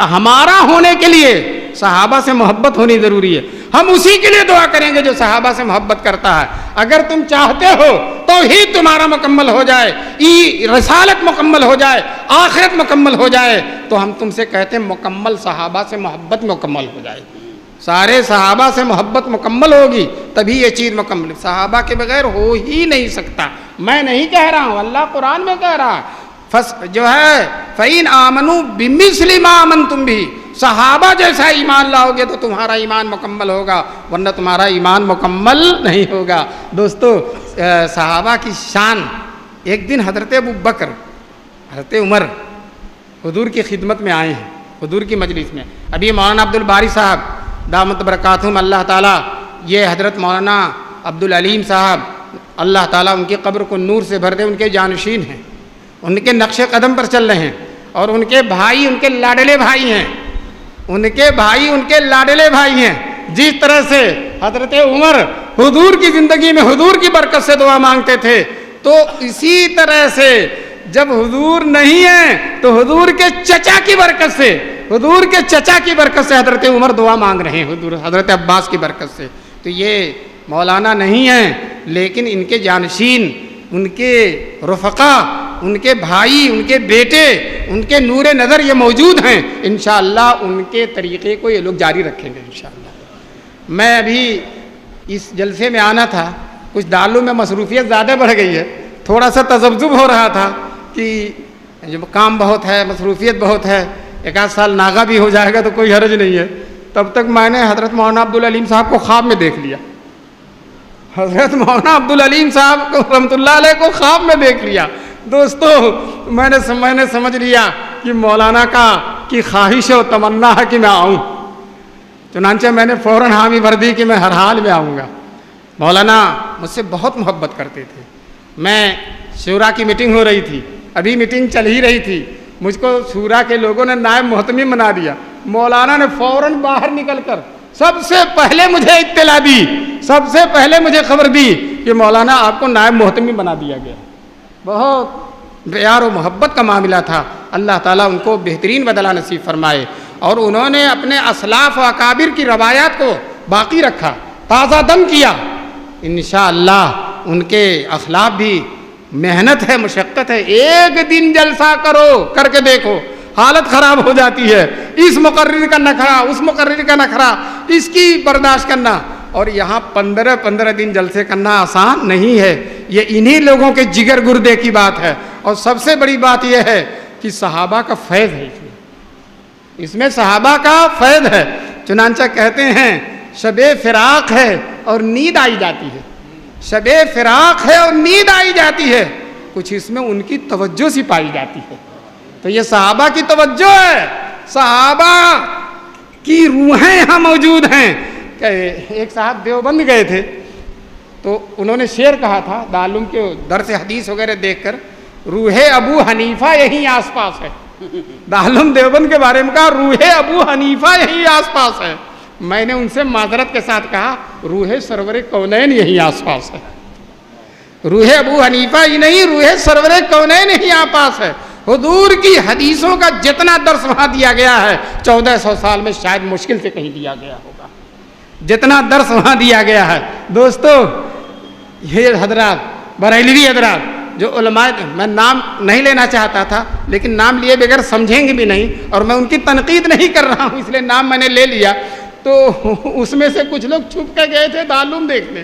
Speaker 1: ہمارا ہونے کے لیے صحابہ سے محبت ہونی ضروری ہے. ہم اسی کے لیے دعا کریں گے جو صحابہ سے محبت کرتا ہے. اگر تم چاہتے ہو توحید تمہارا مکمل ہو جائے, رسالت مکمل ہو جائے, آخرت مکمل ہو جائے, تو ہم تم سے کہتے ہیں مکمل صحابہ سے محبت مکمل ہو جائے. سارے صحابہ سے محبت مکمل ہوگی تبھی یہ چیز مکمل. صحابہ کے بغیر ہو ہی نہیں سکتا. میں نہیں کہہ رہا ہوں, اللہ قرآن میں کہہ رہا ہے جو ہے فَإِنْ آمَنُوا بِمِثْلِ مَا آمَنْتُمْ بِهِ, صحابہ جیسا ایمان لاؤ گے تو تمہارا ایمان مکمل ہوگا, ورنہ تمہارا ایمان مکمل نہیں ہوگا. دوستو, صحابہ کی شان. ایک دن حضرت ابو بکر, حضرت عمر حضور کی خدمت میں آئے ہیں, حضور کی مجلس میں. ابھی مولانا عبد الباری صاحب دامت برکاتہم اللہ تعالیٰ, یہ حضرت مولانا عبد العلیم صاحب اللہ تعالیٰ ان کی قبر کو نور سے بھر دے, ان کے جانشین ہیں, ان کے نقش قدم پر چل رہے ہیں, اور ان کے بھائی ان کے لاڈلے بھائی ہیں, ان کے بھائی ان کے لاڈلے بھائی ہیں. جس طرح سے حضرت عمر حضور کی زندگی میں حضور کی برکت سے دعا مانگتے تھے, تو اسی طرح سے جب حضور نہیں ہیں تو حضور کے چچا کی برکت سے, حضور کے چچا کی برکت سے حضرت عمر دعا مانگ رہے ہیں, حضرت عباس کی برکت سے. تو یہ مولانا نہیں ہیں لیکن ان کے جانشین, ان کے رفقا, ان کے بھائی, ان کے بیٹے, ان کے نور نظر یہ موجود ہیں. انشاءاللہ ان کے طریقے کو یہ لوگ جاری رکھیں گے انشاءاللہ. میں ابھی اس جلسے میں آنا تھا, کچھ دارالعلوم میں مصروفیت زیادہ بڑھ گئی ہے, تھوڑا سا تذبذب ہو رہا تھا کہ جب کام بہت ہے, مصروفیت بہت ہے, 1 سال ناغا بھی ہو جائے گا تو کوئی حرج نہیں ہے. تب تک میں نے حضرت مولانا عبد العلیم صاحب کو خواب میں دیکھ لیا, حضرت مولانا عبد العلیم صاحب کو رحمۃ اللہ علیہ کو خواب میں دیکھ لیا. دوستو, میں نے سمجھ لیا کہ مولانا کی خواہش و تمنا ہے کہ میں آؤں. چنانچہ میں نے فوراً حامی بھر دی کہ میں ہر حال میں آؤں گا. مولانا مجھ سے بہت محبت کرتے تھے. میں شورا کی میٹنگ ہو رہی تھی, ابھی میٹنگ چل ہی رہی تھی, مجھ کو شورا کے لوگوں نے نائب محتمم بنا دیا. مولانا نے فوراً باہر نکل کر سب سے پہلے مجھے اطلاع دی, سب سے پہلے مجھے خبر دی کہ مولانا آپ کو نائب محتمم بنا دیا گیا. بہت پیار و محبت کا معاملہ تھا. اللہ تعالیٰ ان کو بہترین بدلہ نصیب فرمائے. اور انہوں نے اپنے اسلاف و اکابر کی روایات کو باقی رکھا, تازہ دم کیا. انشاءاللہ ان کے اخلاق بھی محنت ہے, مشقت ہے. ایک دن جلسہ کرو, کر کے دیکھو, حالت خراب ہو جاتی ہے. اس مقرر کا نخرا, اس مقرر کا نخرا, اس کی برداشت کرنا. اور یہاں 15 دن جلسے کرنا آسان نہیں ہے. یہ انہی لوگوں کے جگر گردے کی بات ہے. اور سب سے بڑی بات یہ ہے کہ صحابہ کا فیض ہے اس میں صحابہ کا فیض ہے. چنانچہ کہتے ہیں شب فراق ہے اور نیند آئی جاتی ہے. شب فراق ہے اور نیند آئی جاتی ہے. کچھ اس میں ان کی توجہ سی پائی جاتی ہے. تو یہ صحابہ کی توجہ ہے, صحابہ کی روحیں یہاں موجود ہیں. کہ ایک صاحب دیوبند گئے تھے تو انہوں نے شعر کہا تھا دارالعلوم کے درس حدیث وغیرہ دیکھ کر, روح ابو حنیفہ یہیں آس پاس ہے. دارالعلوم دیوبند کے بارے میں کہا روح ابو حنیفہ یہیں آس پاس ہے. میں نے ان سے معذرت کے ساتھ کہا روح سرور کونین یہیں آس پاس ہے. روح ابو حنیفہ ہی نہیں, روح سرور کونین یہیں آس پاس ہے. حضور کی حدیثوں کا جتنا درس وہاں دیا گیا ہے 1400 سال میں شاید مشکل سے کہیں دیا گیا ہوگا, جتنا درس وہاں دیا گیا ہے. دوستو یہ حضرات, بریلوی حضرات جو علماء, میں نام نہیں لینا چاہتا تھا لیکن نام لیے بغیر سمجھیں گے بھی نہیں, اور میں ان کی تنقید نہیں کر رہا ہوں اس لیے نام میں نے لے لیا. تو اس میں سے کچھ لوگ چھپ کے گئے تھے دارالعلوم دیکھنے.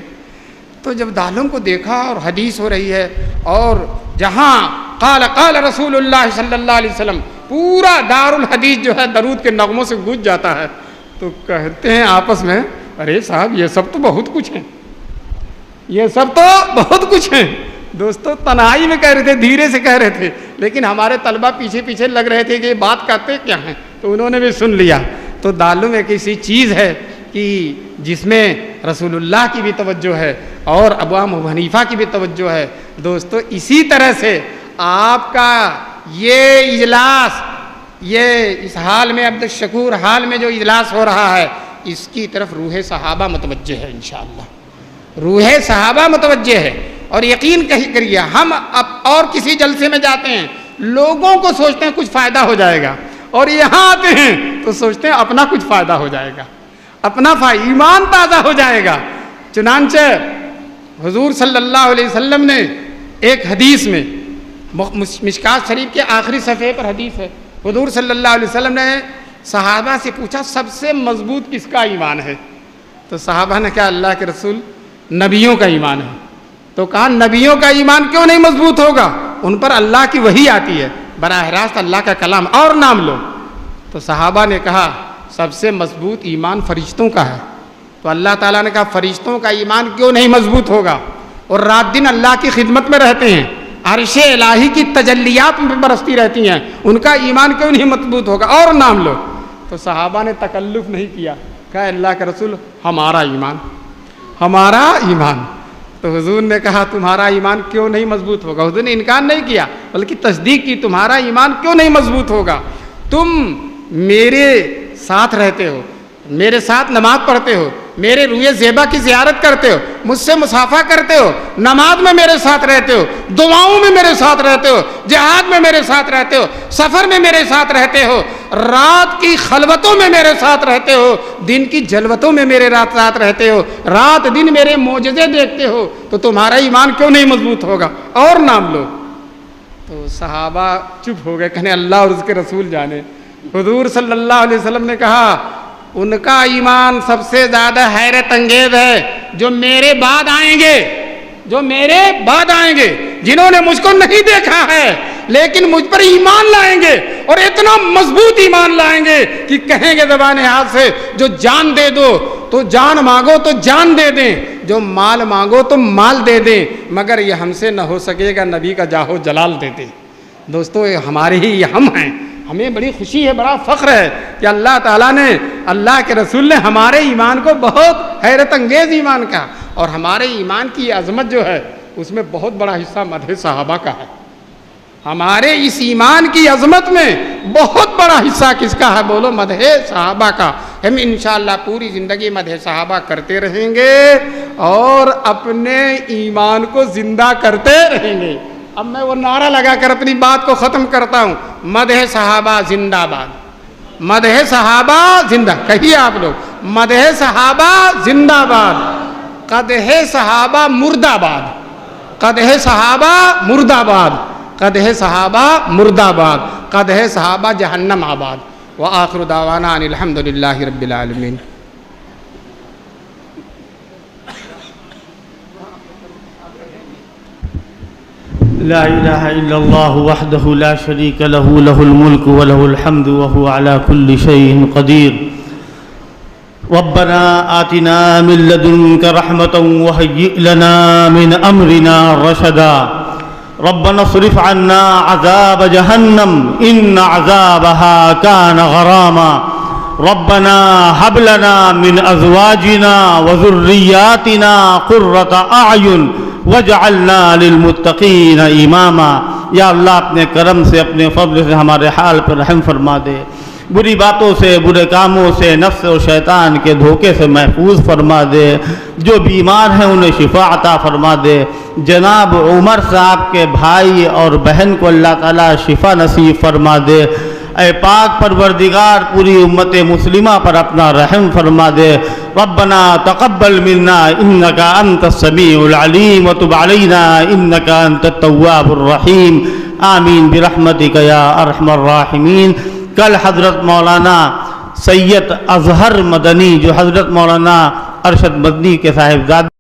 Speaker 1: تو جب دارالعلوم کو دیکھا اور حدیث ہو رہی ہے اور جہاں قال رسول اللہ صلی اللہ علیہ وسلم پورا دارالحدیث جو ہے درود کے نغموں سے گونج جاتا ہے, تو کہتے ہیں آپس میں ارے صاحب یہ سب تو بہت کچھ ہیں, یہ سب تو بہت کچھ ہیں. دوستو تنہائی میں کہہ رہے تھے, دھیرے سے کہہ رہے تھے, لیکن ہمارے طلبہ پیچھے پیچھے لگ رہے تھے کہ یہ بات کرتے کیا ہیں, تو انہوں نے بھی سن لیا. تو دارالعلوم ایک ایسی چیز ہے کہ جس میں رسول اللہ کی بھی توجہ ہے اور ابو حنیفہ کی بھی توجہ ہے. دوستو اسی طرح سے آپ کا یہ اجلاس, یہ اس حال میں عبد الشکور حال میں جو اجلاس ہو رہا ہے, اس کی طرف روح صحابہ متوجہ ہے. انشاءاللہ روح صحابہ متوجہ ہے. اور یقین کریے ہم اب اور کسی جلسے میں جاتے ہیں لوگوں کو سوچتے ہیں کچھ فائدہ ہو جائے گا, اور یہاں آتے ہیں تو سوچتے ہیں اپنا کچھ فائدہ ہو جائے گا, اپنا ایمان تازہ ہو جائے گا. چنانچہ حضور صلی اللہ علیہ وسلم نے ایک حدیث میں, مشکات شریف کے آخری صفحے پر حدیث ہے, حضور صلی اللہ علیہ وسلم نے صحابہ سے پوچھا سب سے مضبوط کس کا ایمان ہے؟ تو صحابہ نے کہا اللہ کے رسول نبیوں کا ایمان ہے. تو کہا نبیوں کا ایمان کیوں نہیں مضبوط ہوگا؟ ان پر اللہ کی وحی آتی ہے, براہ راست اللہ کا کلام, اور نام لو. تو صحابہ نے کہا سب سے مضبوط ایمان فرشتوں کا ہے. تو اللہ تعالیٰ نے کہا فرشتوں کا ایمان کیوں نہیں مضبوط ہوگا؟ اور رات دن اللہ کی خدمت میں رہتے ہیں, عرش الہی کی تجلیات میں برستی رہتی ہیں, ان کا ایمان کیوں نہیں مضبوط ہوگا؟ اور نام لو. تو صحابہ نے تکلف نہیں کیا, کہا اللہ کے رسول ہمارا ایمان, ہمارا ایمان. تو حضور نے کہا تمہارا ایمان کیوں نہیں مضبوط ہوگا؟ حضور نے انکار نہیں کیا بلکہ تصدیق کی, تمہارا ایمان کیوں نہیں مضبوط ہوگا؟ تم میرے ساتھ رہتے ہو, میرے ساتھ نماز پڑھتے ہو, میرے روئے زیبا کی زیارت کرتے ہو, مجھ سے مصافحہ کرتے ہو, نماز میں میرے ساتھ رہتے ہو, دعاؤں میں میرے ساتھ رہتے ہو, جہاد میں میرے ساتھ رہتے ہو, سفر میں میرے ساتھ رہتے ہو, رات کی خلوتوں میں میرے ساتھ رہتے ہو, دن کی جلوتوں میں میرے ساتھ رہتے ہو, رات دن میرے معجزے دیکھتے ہو, تو تمہارا ایمان کیوں نہیں مضبوط ہوگا؟ اور نام لو. تو صحابہ چپ ہو گئے, کہنے اللہ اور اس کے رسول جانے. حضور صلی اللہ علیہ وسلم نے کہا ان کا ایمان سب سے زیادہ حیرت انگیز ہے جو میرے بعد آئیں گے, جو میرے بعد آئیں گے, جنہوں نے مجھ کو نہیں دیکھا ہے لیکن مجھ پر ایمان لائیں گے, اور اتنا مضبوط ایمان لائیں گے کہ کہیں گے زبان حال سے جو جان دے دو تو جان مانگو تو جان دے دیں, جو مال مانگو تو مال دے دیں, مگر یہ ہم سے نہ ہو سکے گا نبی کا جاہو جلال دے دیں. دوستو یہ ہمارے ہی یہ ہم ہیں, ہمیں بڑی خوشی ہے, بڑا فخر ہے کہ اللہ تعالیٰ نے, اللہ کے رسول نے ہمارے ایمان کو بہت حیرت انگیز ایمان کہا, اور ہمارے ایمان کی عظمت جو ہے اس میں بہت بڑا حصہ مدح صحابہ کا ہے. ہمارے اس ایمان کی عظمت میں بہت بڑا حصہ کس کا ہے؟ بولو مدح صحابہ کا. ہم انشاءاللہ پوری زندگی مدح صحابہ کرتے رہیں گے اور اپنے ایمان کو زندہ کرتے رہیں گے. اب میں وہ نعرہ لگا کر اپنی بات کو ختم کرتا ہوں, مدح صحابہ زندہ باد, مدح صحابہ زندہ, کہیے آپ لوگ مدح صحابہ زندہ باد, قدح صحابہ مرد آباد, قد ہے صحابہ مرد آباد، قد ہے صحابہ مرد آباد، قد ہے صحابہ جہنم آباد۔ وآخر دعوانا ان الحمد للہ رب العالمین۔
Speaker 2: لا الہ الا اللہ وحدہ لا شریک لہ لہ الملک ولہ الحمد وہو علی کل شیء قدیر۔ ربنا آتنا من لدنک رحمتا وہیئ لنا من امرنا رشدا۔ ربنا اصرف عنا عذاب جہنم ان عذابها كان غراما۔ ربنا هب لنا من ازواجنا وذرياتنا قرة اعین وجعلنا للمتقین اماما۔ یا اللہ اپنے کرم سے اپنے فضل سے ہمارے حال پر رحم فرما دے، بری باتوں سے، برے کاموں سے، نفس و شیطان کے دھوکے سے محفوظ فرما دے، جو بیمار ہیں انہیں شفا عطا فرما دے۔ جناب عمر صاحب کے بھائی اور بہن کو اللہ تعالیٰ شفا نصیب فرما دے۔ اے پاک پروردگار پوری امت مسلمہ پر اپنا رحم فرما دے۔ ربنا تقبل منا انک انت السمیع العلیم وتب علینا انک انت التواب الرحیم، آمین برحمتک یا ارحم الراحمین۔ کل حضرت مولانا سید اظہر مدنی جو حضرت مولانا ارشد مدنی کے صاحبزادے